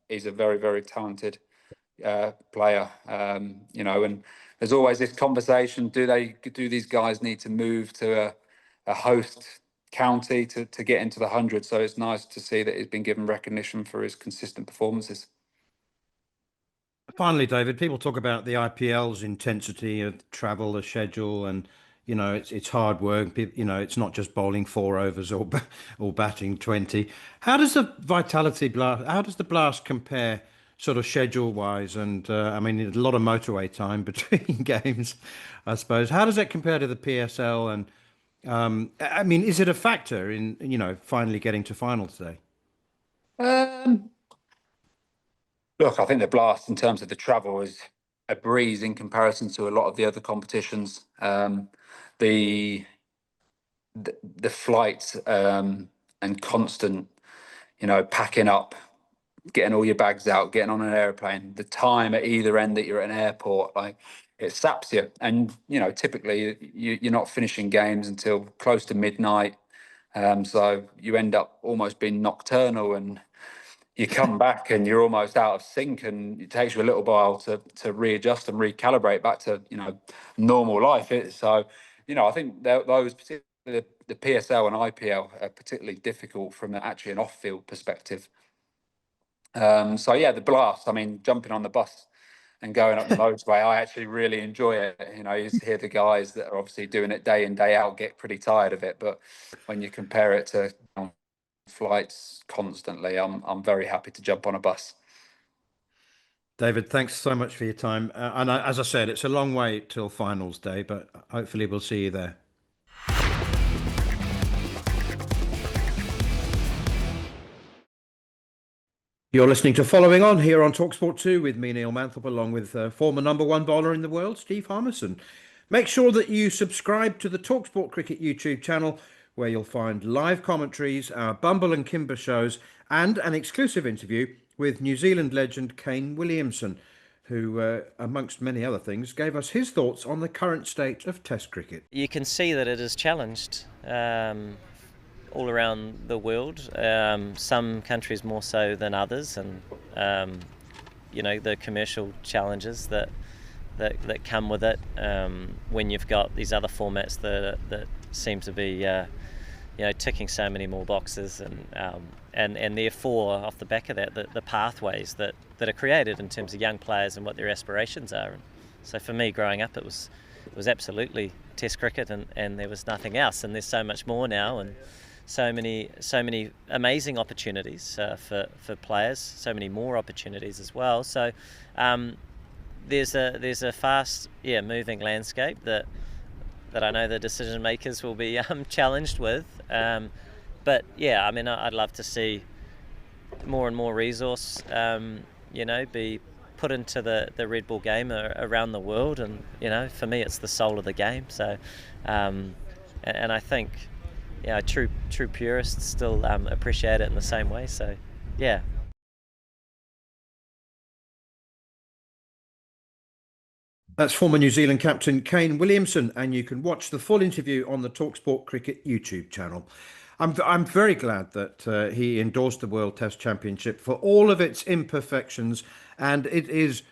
He's a very, very talented player, and there's always this conversation: do these guys need to move to a host county to get into the 100? So it's nice to see that he's been given recognition for his consistent performances. Finally, David, people talk about the IPL's intensity of travel, the schedule, and You know, it's hard work. You know, it's not just bowling 4 overs or batting 20. How does the Vitality Blast? How does the Blast compare, sort of schedule wise? And I mean, a lot of motorway time between games, I suppose. How does that compare to the PSL? And I mean, is it a factor in, you know, finally getting to final today? Look, I think the Blast in terms of the travel is a breeze in comparison to a lot of the other competitions. The the flights and constant, you know, packing up, getting all your bags out, getting on an airplane, the time at either end that you're at an airport, like it saps you. And, you know, typically you're not finishing games until close to midnight. So you end up almost being nocturnal, and you come back and you're almost out of sync, and it takes you a little while to readjust and recalibrate back to, you know, normal life. So, you know, I think those particularly the PSL and IPL are particularly difficult from actually an off-field perspective. So yeah, the Blast, I mean, jumping on the bus and going up the motorway, I actually really enjoy it. You know, you hear the guys that are obviously doing it day in, day out get pretty tired of it. But when you compare it to, you know, flights constantly, I'm very happy to jump on a bus. David, thanks so much for your time. And as I said, it's a long way till finals day, but hopefully we'll see you there. You're listening to Following On here on talkSPORT 2 with me, Neil Manthorp, along with former #1 bowler in the world, Steve Harmison. Make sure that you subscribe to the talkSPORT Cricket YouTube channel, where you'll find live commentaries, our Bumble and Kimber shows, and an exclusive interview with New Zealand legend Kane Williamson, who, amongst many other things, gave us his thoughts on the current state of Test cricket. You can see that it is challenged all around the world, some countries more so than others, and you know, the commercial challenges that come with it when you've got these other formats that seem to be you know, ticking so many more boxes, and therefore off the back of that, the pathways that are created in terms of young players and what their aspirations are. And so for me, growing up, it was absolutely Test cricket, and there was nothing else. And there's so much more now, and so many amazing opportunities for players, so many more opportunities as well. So there's a fast moving landscape that I know the decision makers will be challenged with. But yeah, I mean, I'd love to see more and more resource you know, be put into the red ball game around the world. And, you know, for me, it's the soul of the game. So and I think, yeah, true purists still appreciate it in the same way. So, yeah. That's former New Zealand captain Kane Williamson, and you can watch the full interview on the talkSPORT Cricket YouTube channel. I'm very glad that he endorsed the World Test Championship for all of its imperfections, and it is,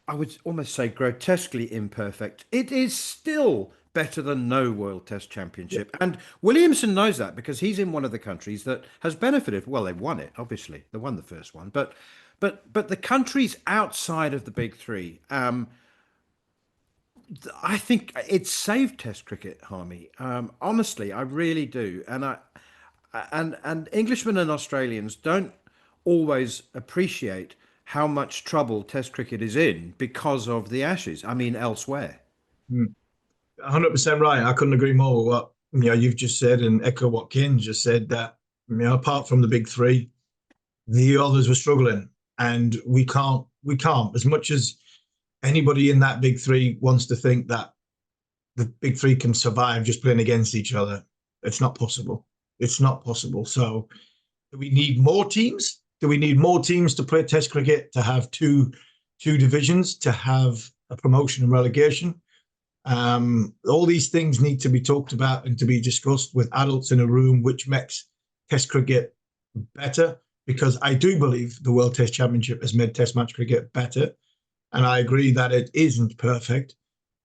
I would almost say, grotesquely imperfect. It is still better than no World Test Championship. And Williamson knows that, because he's in one of the countries that has benefited. Well, they've won it, obviously. They won the first one. But the countries outside of the big three, I think it's saved Test cricket, Harmy. Honestly, I really do. And Englishmen and Australians don't always appreciate how much trouble Test cricket is in because of the Ashes. I mean, elsewhere. 100% right. I couldn't agree more with what, you know, you've just said, and echo what Kane just said, that, you know, apart from the big three, the others were struggling, and we can't, as much as anybody in that big three wants to think that the big three can survive just playing against each other. It's not possible. It's not possible. So do we need more teams? Do we need more teams to play Test cricket, to have two divisions, to have a promotion and relegation? All these things need to be talked about and to be discussed with adults in a room, which makes Test cricket better, because I do believe the World Test Championship has made Test match cricket better. And I agree that it isn't perfect,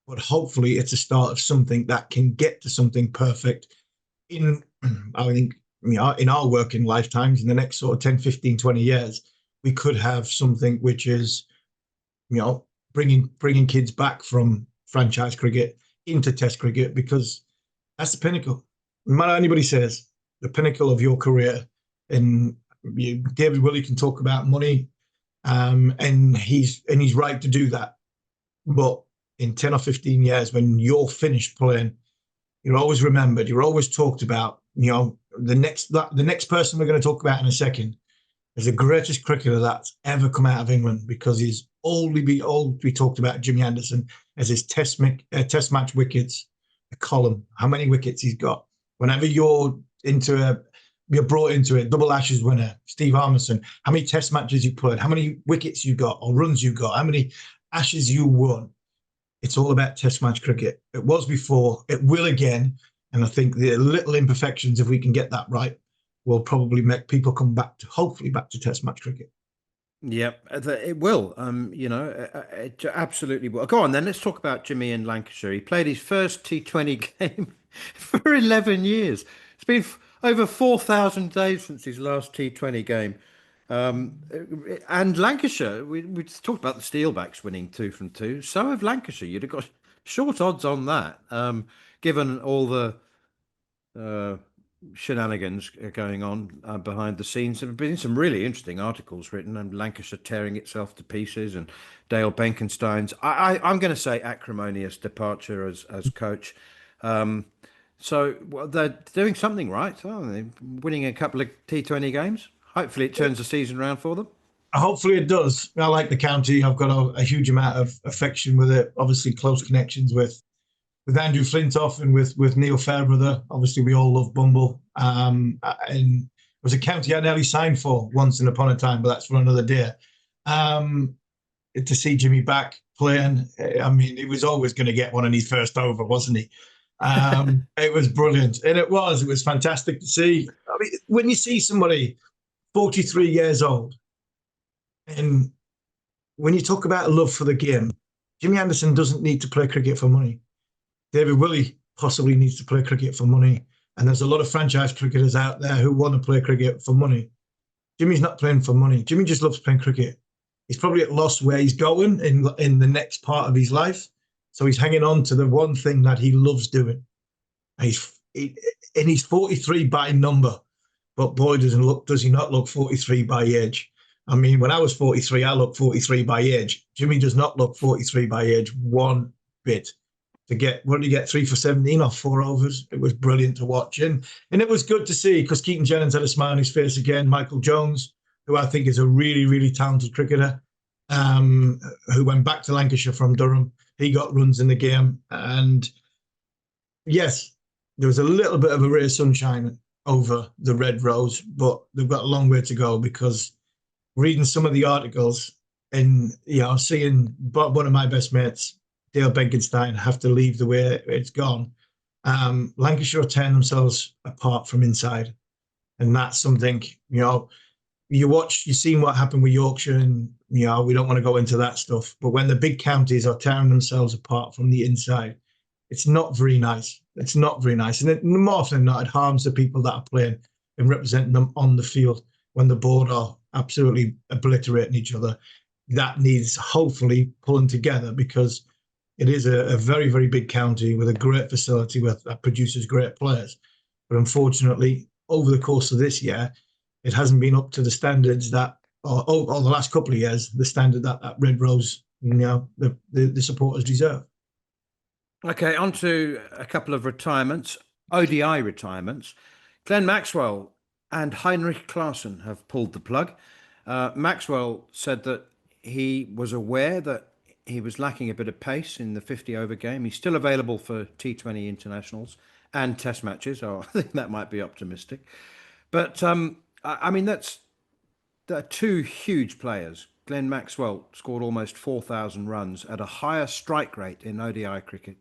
but hopefully it's a start of something that can get to something perfect in, I think, in our working lifetimes, in the next sort of 10, 15, 20 years. We could have something which is, you know, bringing kids back from franchise cricket into Test cricket because that's the pinnacle. No matter what anybody says, the pinnacle of your career. And David Willey can talk about money, and he's right to do that. But in 10 or 15 years, when you're finished playing, you're always remembered. You're always talked about. The next person we're going to talk about in a second is the greatest cricketer that's ever come out of England, because he's we talked about Jimmy Anderson as his test match wickets, a column, how many wickets he's got. Whenever you're brought into it, double Ashes winner, Steve Harmison, how many test matches you played, how many wickets you got or runs you got, how many Ashes you won. It's all about test match cricket. It was before, it will again. And I think the little imperfections, if we can get that right, will probably make people come hopefully back to test match cricket. Yep, it will. It absolutely will. Go on then, let's talk about Jimmy in Lancashire. He played his first T20 game for 11 years. It's been over 4,000 days since his last T20 game. And Lancashire, we talked about the Steelbacks winning 2 from 2. So have Lancashire. You'd have got short odds on that, given all the shenanigans going on behind the scenes. There have been some really interesting articles written, and Lancashire tearing itself to pieces, and Dale Benkenstein's, I'm going to say, acrimonious departure as coach. So they're doing something right. They're winning a couple of T20 games. Hopefully it turns the season around for them. Hopefully it does. I like the county. I've got a huge amount of affection with it. Obviously close connections with Andrew Flintoff and with Neil Fairbrother. Obviously, we all love Bumble. And it was a county I nearly signed for once upon a time, but that's for another day. To see Jimmy back playing, I mean, he was always going to get one in his first over, wasn't he? It was brilliant. And it was fantastic to see. I mean, when you see somebody 43 years old, and when you talk about love for the game, Jimmy Anderson doesn't need to play cricket for money. David Willey possibly needs to play cricket for money. And there's a lot of franchise cricketers out there who want to play cricket for money. Jimmy's not playing for money. Jimmy just loves playing cricket. He's probably at loss where he's going in the next part of his life. So he's hanging on to the one thing that he loves doing. And he's 43 by number. But boy, does he not look 43 by age. I mean, when I was 43, I looked 43 by age. Jimmy does not look 43 by age one bit. What did he get, 3 for 17 off 4 overs? It was brilliant to watch. And it was good to see, because Keaton Jennings had a smile on his face again. Michael Jones, who I think is a really, really talented cricketer, who went back to Lancashire from Durham. He got runs in the game. And yes, there was a little bit of a ray of sunshine over the Red Rose, but they've got a long way to go, because reading some of the articles and seeing one of my best mates, Dale Benkenstein, have to leave the way it's gone. Lancashire are tearing themselves apart from inside. And that's something, you've seen what happened with Yorkshire, and, we don't want to go into that stuff. But when the big counties are tearing themselves apart from the inside, it's not very nice. It's not very nice. And more often than not, it harms the people that are playing and representing them on the field when the board are absolutely obliterating each other. That needs hopefully pulling together, because it is a very, very big county with a great facility that produces great players. But unfortunately, over the course of this year, it hasn't been up to the standards that, or the last couple of years, the standard that Red Rose, the supporters deserve. Okay, on to a couple of retirements, ODI retirements. Glenn Maxwell and Heinrich Klaasen have pulled the plug. Maxwell said that he was aware that he was lacking a bit of pace in the 50-over game. He's still available for T20 internationals and test matches. Oh, I think that might be optimistic. But, I mean, there are 2 huge players. Glenn Maxwell scored almost 4,000 runs at a higher strike rate in ODI cricket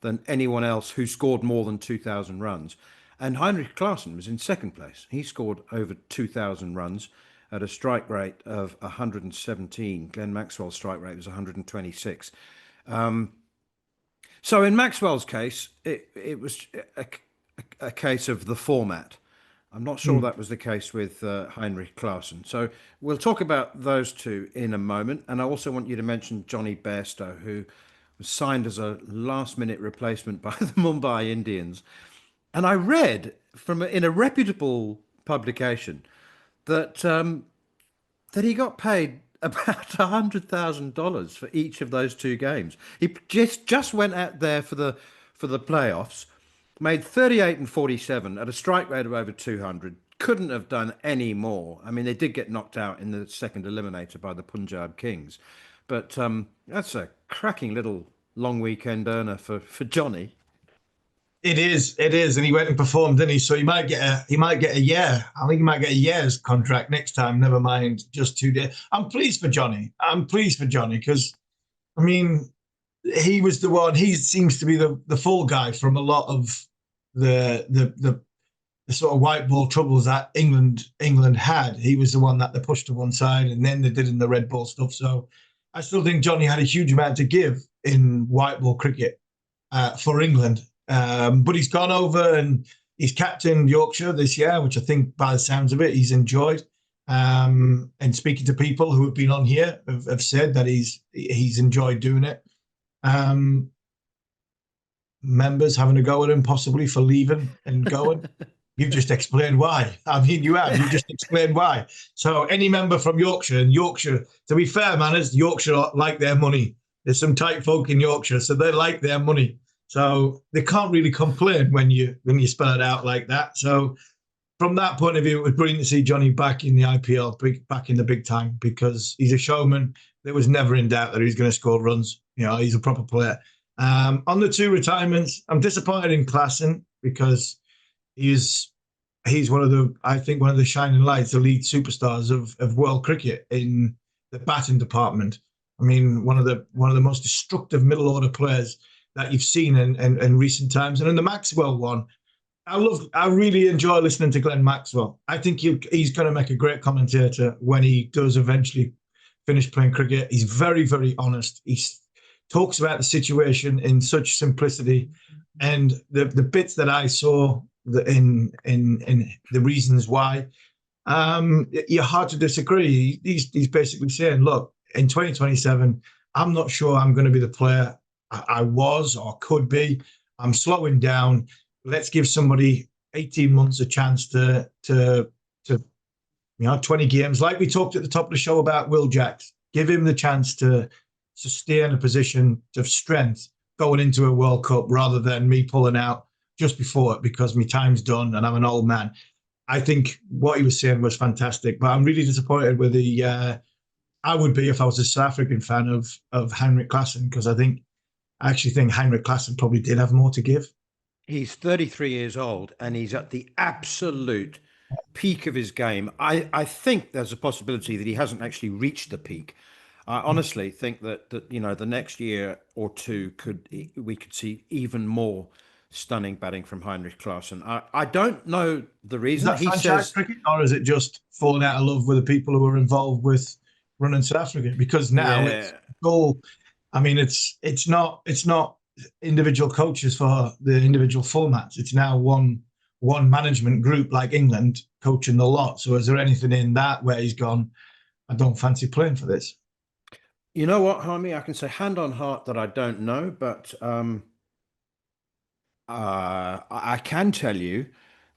than anyone else who scored more than 2,000 runs. And Heinrich Klaasen was in second place. He scored over 2,000 runs at a strike rate of 117. Glenn Maxwell's strike rate was 126. So in Maxwell's case, it was a case of the format. I'm not sure that was the case with Heinrich Klaasen. So we'll talk about those 2 in a moment. And I also want you to mention Johnny Bairstow, who was signed as a last-minute replacement by the Mumbai Indians. And I read in a reputable publication that that he got paid about $100,000 for each of those two games. He just went out there for the playoffs, made 38 and 47 at a strike rate of over 200. Couldn't have done any more. I mean, they did get knocked out in the second eliminator by the Punjab Kings, but that's a cracking little long weekend earner for Johnny. It is, and he went and performed, didn't he? So he might get a year. I think he might get a year's contract next time. Never mind just 2 days. I'm pleased for Johnny. Because, I mean, he was the one. He seems to be the fall guy from a lot of the sort of white ball troubles that England had. He was the one that they pushed to one side, and then they did in the red ball stuff. So I still think Johnny had a huge amount to give in white ball cricket for England. But he's gone over and he's captained Yorkshire this year, which I think by the sounds of it, he's enjoyed. And speaking to people who have been on here have said that he's enjoyed doing it. Members having a go at him possibly for leaving and going. You've just explained why. I mean, you just explained why. So any member from Yorkshire, and Yorkshire, to be fair, man, Yorkshire like their money. There's some tight folk in Yorkshire, so they like their money. So they can't really complain when you spell it out like that. So from that point of view, it was brilliant to see Johnny back in the IPL, back in the big time, because he's a showman. There was never in doubt that he was going to score runs. You know, he's a proper player. On the two retirements, I'm disappointed in Klassen because he's one of the shining lights, the lead superstars of world cricket in the batting department. I mean, one of the most destructive middle order players that you've seen in recent times. And in the Maxwell one, I really enjoy listening to Glenn Maxwell. I think he's going to make a great commentator when he does eventually finish playing cricket. He's very, very honest. He talks about the situation in such simplicity, and the bits that I saw in the reasons why, you're hard to disagree. He's basically saying, look, in 2027, I'm not sure I'm going to be the player I was or could be. I'm slowing down. Let's give somebody 18 months a chance to 20 games. Like we talked at the top of the show about Willjax. Give him the chance to stay in a position of strength going into a World Cup rather than me pulling out just before it because my time's done and I'm an old man. I think what he was saying was fantastic, but I'm really disappointed with I would be if I was a South African fan of Heinrich Klaassen, because I actually think Heinrich Klaassen probably did have more to give. He's 33 years old and he's at the absolute peak of his game. I think there's a possibility that he hasn't actually reached the peak. I honestly think that the next year or two we could see even more stunning batting from Heinrich Klaassen. I don't know the reason. Is that franchise cricket, or is it just falling out of love with the people who are involved with running South Africa? Because now it's all. I mean, it's not individual coaches for the individual formats. It's now one management group like England coaching the lot. So is there anything in that where he's gone, I don't fancy playing for this? You know what, Harmy? I can say hand on heart that I don't know, but I can tell you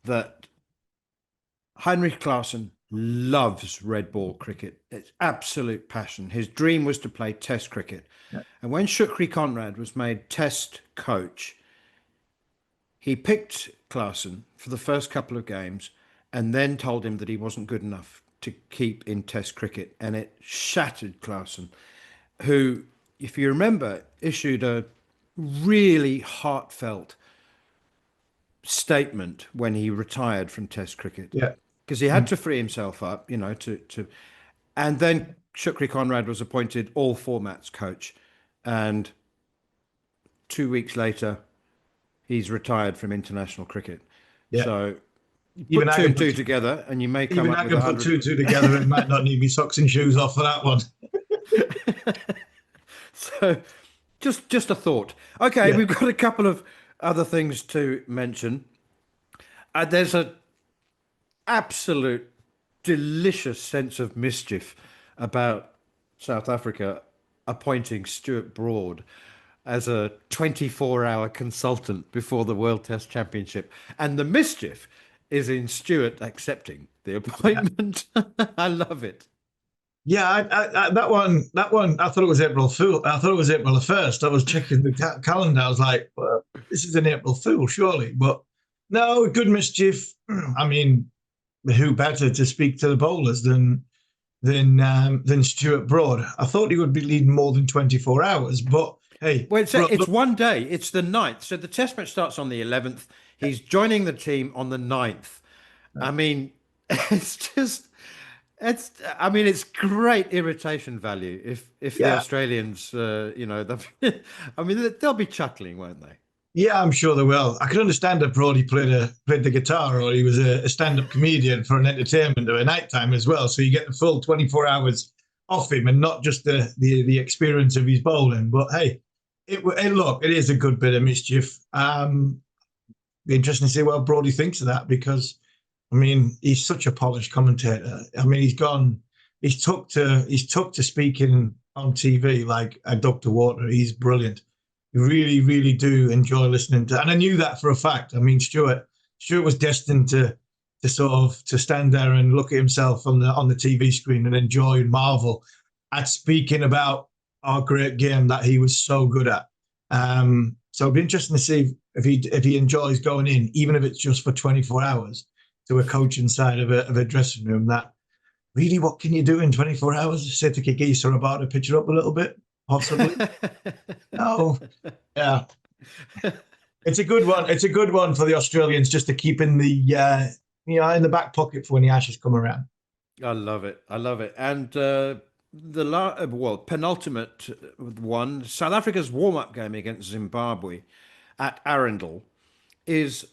that Heinrich Klaassen loves red ball cricket. It's absolute passion. His dream was to play Test cricket. Yeah. And when Shukri Conrad was made Test coach, he picked Klaassen for the first couple of games and then told him that he wasn't good enough to keep in Test cricket. And it shattered Klaassen, who, if you remember, issued a really heartfelt statement when he retired from Test cricket. Yeah. Because he had to free himself up, and then Shukri Conrad was appointed all formats coach. And 2 weeks later, he's retired from international cricket. Yeah. So you put two and two together and you may come up with 100. Put two and two together and might not need me socks and shoes off for that one. So just a thought. Okay, We've got a couple of other things to mention. There's a absolute delicious sense of mischief about South Africa appointing Stuart Broad as a 24-hour consultant before the World Test Championship. And the mischief is in Stuart accepting the appointment. I love it. Yeah, that one, I thought it was April Fool. I thought it was April the 1st. I was checking the calendar. I was like, well, this is an April Fool, surely. But no, good mischief. I mean, who better to speak to the bowlers than Stuart Broad? I thought he would be leading more than 24 hours, but hey. Well, it's one day. It's the 9th. So the test match starts on the 11th. He's joining the team on the 9th. I mean, it's great irritation value if the Australians, I mean, they'll be chuckling, won't they? Yeah, I'm sure they will. I can understand if Brody played the guitar, or he was a stand-up comedian for an entertainment or a nighttime as well. So you get the full 24 hours off him and not just the experience of his bowling. But hey, it is a good bit of mischief. Be interesting to see what Brody thinks of that, because I mean, he's such a polished commentator. I mean, he's took to speaking on TV like a duck to water. He's brilliant. You really, really do enjoy listening to, and I knew that for a fact. I mean, Stuart was destined to stand there and look at himself on the TV screen and enjoy and marvel at speaking about our great game that he was so good at. So it'll be interesting to see if he enjoys going in, even if it's just for 24 hours, to a coaching side of a dressing room. That really, what can you do in 24 hours? Say to Kikisa or about to pitch it up a little bit, possibly. No, yeah, it's a good one. It's a good one for the Australians just to keep in the in the back pocket for when the Ashes come around. I love it. And penultimate one, South Africa's warm-up game against Zimbabwe at Arundel is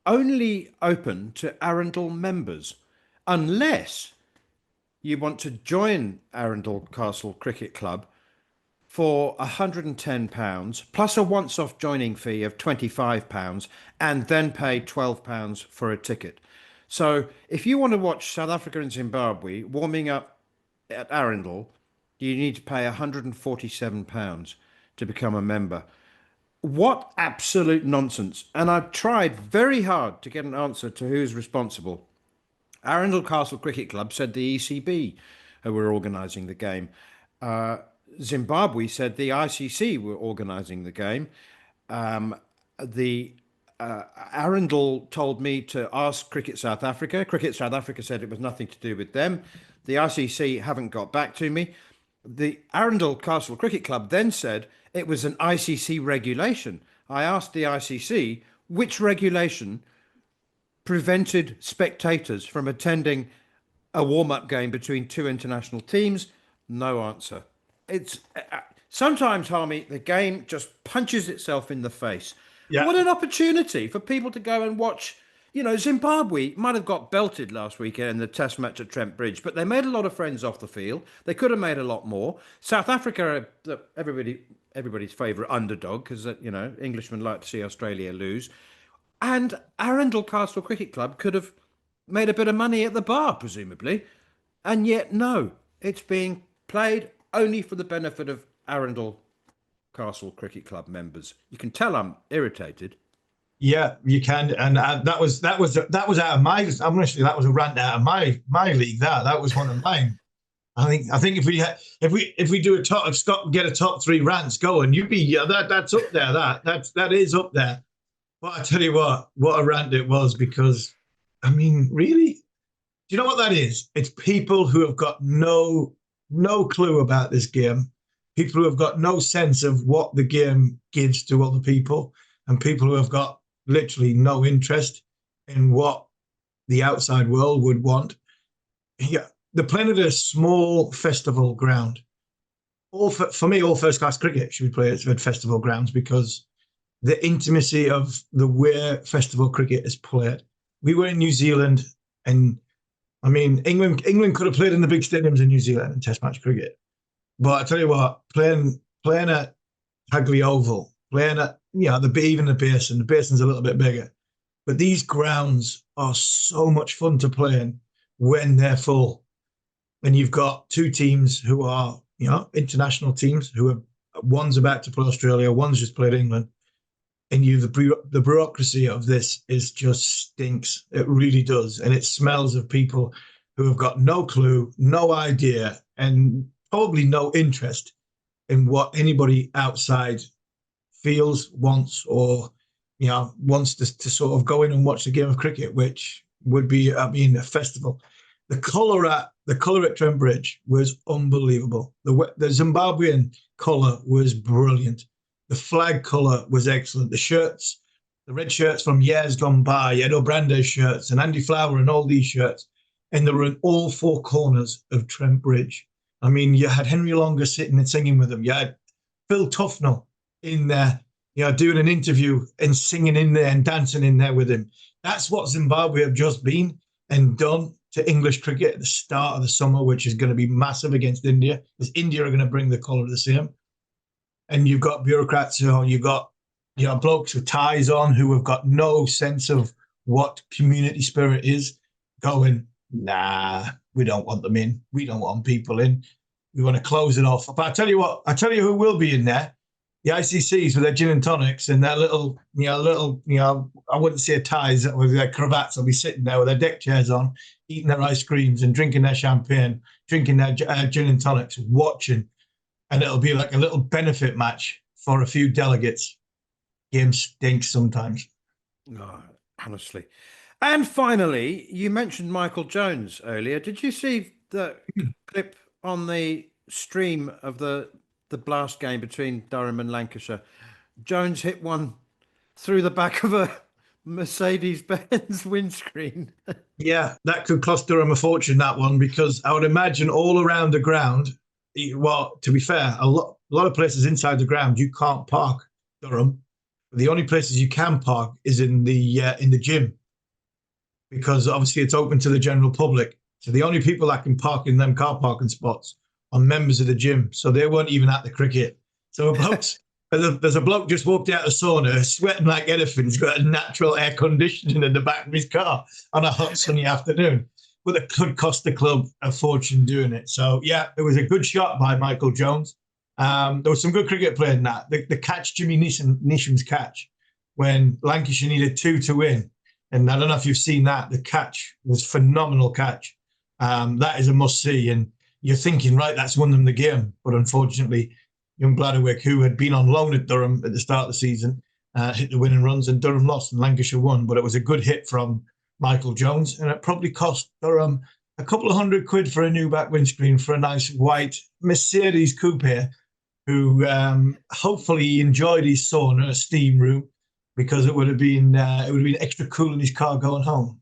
only open to Arundel members, unless you want to join Arundel Castle Cricket Club for £110 plus a once-off joining fee of £25, and then pay £12 for a ticket. So if you want to watch South Africa and Zimbabwe warming up at Arundel, you need to pay £147 to become a member. What absolute nonsense. And I've tried very hard to get an answer to who's responsible. Arundel Castle Cricket Club said the ECB who were organising the game. Zimbabwe said the ICC were organising the game. Arundel told me to ask Cricket South Africa. Cricket South Africa said it was nothing to do with them. The ICC haven't got back to me. The Arundel Castle Cricket Club then said it was an ICC regulation. I asked the ICC which regulation prevented spectators from attending a warm-up game between two international teams. No answer. It's sometimes, Harmy, the game just punches itself in the face. Yeah. What an opportunity for people to go and watch. You know, Zimbabwe might have got belted last weekend in the test match at Trent Bridge, but they made a lot of friends off the field. They could have made a lot more. South Africa, everybody's favourite underdog, because, Englishmen like to see Australia lose. And Arundel Castle Cricket Club could have made a bit of money at the bar, presumably. And yet, no, it's being played only for the benefit of Arundel Castle Cricket Club members. You can tell I'm irritated. Yeah, you can, and that was out of my. Honestly, that was a rant out of my league. That was one of mine. I think if we do a top, if Scott get a top 3 rants going, you'd be that's up there. That is up there. But I tell you what a rant it was, because I mean, really, do you know what that is? It's people who have got no clue about this game, people who have got no sense of what the game gives to other people, and people who have got literally no interest in what the outside world would want. Yeah, they're playing at a small festival ground. For me, all first-class cricket should be played at festival grounds, because the intimacy of the way festival cricket is played. We were in New Zealand, and I mean, England could have played in the big stadiums in New Zealand in Test match cricket. But I tell you what, playing at Hagley Oval, playing at even the basin's a little bit bigger. But these grounds are so much fun to play in when they're full. And you've got two teams who are, international teams who One's about to play Australia, one's just played England. And the bureaucracy of this is just stinks. It really does. And it smells of people who have got no clue, no idea, and probably no interest in what anybody outside feels, wants, or wants to sort of go in and watch the game of cricket, which would be, a festival. The colour at Trent Bridge was unbelievable. The Zimbabwean colour was brilliant. The flag colour was excellent. The red shirts from years gone by, Edo Brandes shirts and Andy Flower and all these shirts, and they were in all four corners of Trent Bridge. I mean, you had Henry Longer sitting and singing with them. You had Phil Tufnell in there, doing an interview and singing in there and dancing in there with him. That's what Zimbabwe have just been and done to English cricket at the start of the summer, which is going to be massive against India, because India are going to bring the colour the same. And you've got bureaucrats, you've got blokes with ties on who have got no sense of what community spirit is, going, nah, we don't want them in. We don't want people in. We want to close it off. But I tell you who will be in there. The ICCs with their gin and tonics and their little, I wouldn't say ties, with their cravats. They'll be sitting there with their deck chairs on, eating their ice creams and drinking their champagne, drinking their gin and tonics, watching. And it'll be like a little benefit match for a few delegates. Game stinks sometimes. Oh, honestly. And finally, you mentioned Michael Jones earlier. Did you see the clip on the stream of the blast game between Durham and Lancashire? Jones hit one through the back of a Mercedes-Benz windscreen. Yeah, that could cost Durham a fortune, that one, because I would imagine all around the ground, well, to be fair, a lot of places inside the ground you can't park, Durham. The only places you can park is in the gym, because obviously it's open to the general public. So the only people that can park in them car parking spots are members of the gym. So they weren't even at the cricket. So there's a bloke just walked out of sauna, sweating like anything. He's got a natural air conditioning in the back of his car on a hot sunny afternoon. But it could cost the club a fortune doing it. So, yeah, it was a good shot by Michael Jones. There was some good cricket played in that. The catch, Jimmy Neesham's catch, when Lancashire needed 2 to win. And I don't know if you've seen that. The catch was phenomenal catch. That is a must-see. And you're thinking, right, that's won them the game. But unfortunately, young Bladderwick, who had been on loan at Durham at the start of the season, hit the winning runs, and Durham lost and Lancashire won. But it was a good hit from Michael Jones, and it probably cost Durham a couple of £100 for a new back windscreen for a nice white Mercedes coupe, who hopefully enjoyed his sauna, steam room, because it would have been extra cool in his car going home.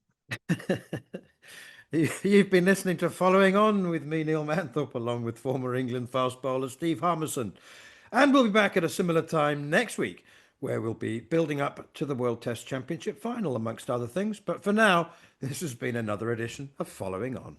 You've been listening to Following On with me, Neil Manthorp, along with former England fast bowler Steve Harmison. And we'll be back at a similar time next week, where we'll be building up to the World Test Championship final, amongst other things. But for now, this has been another edition of Following On.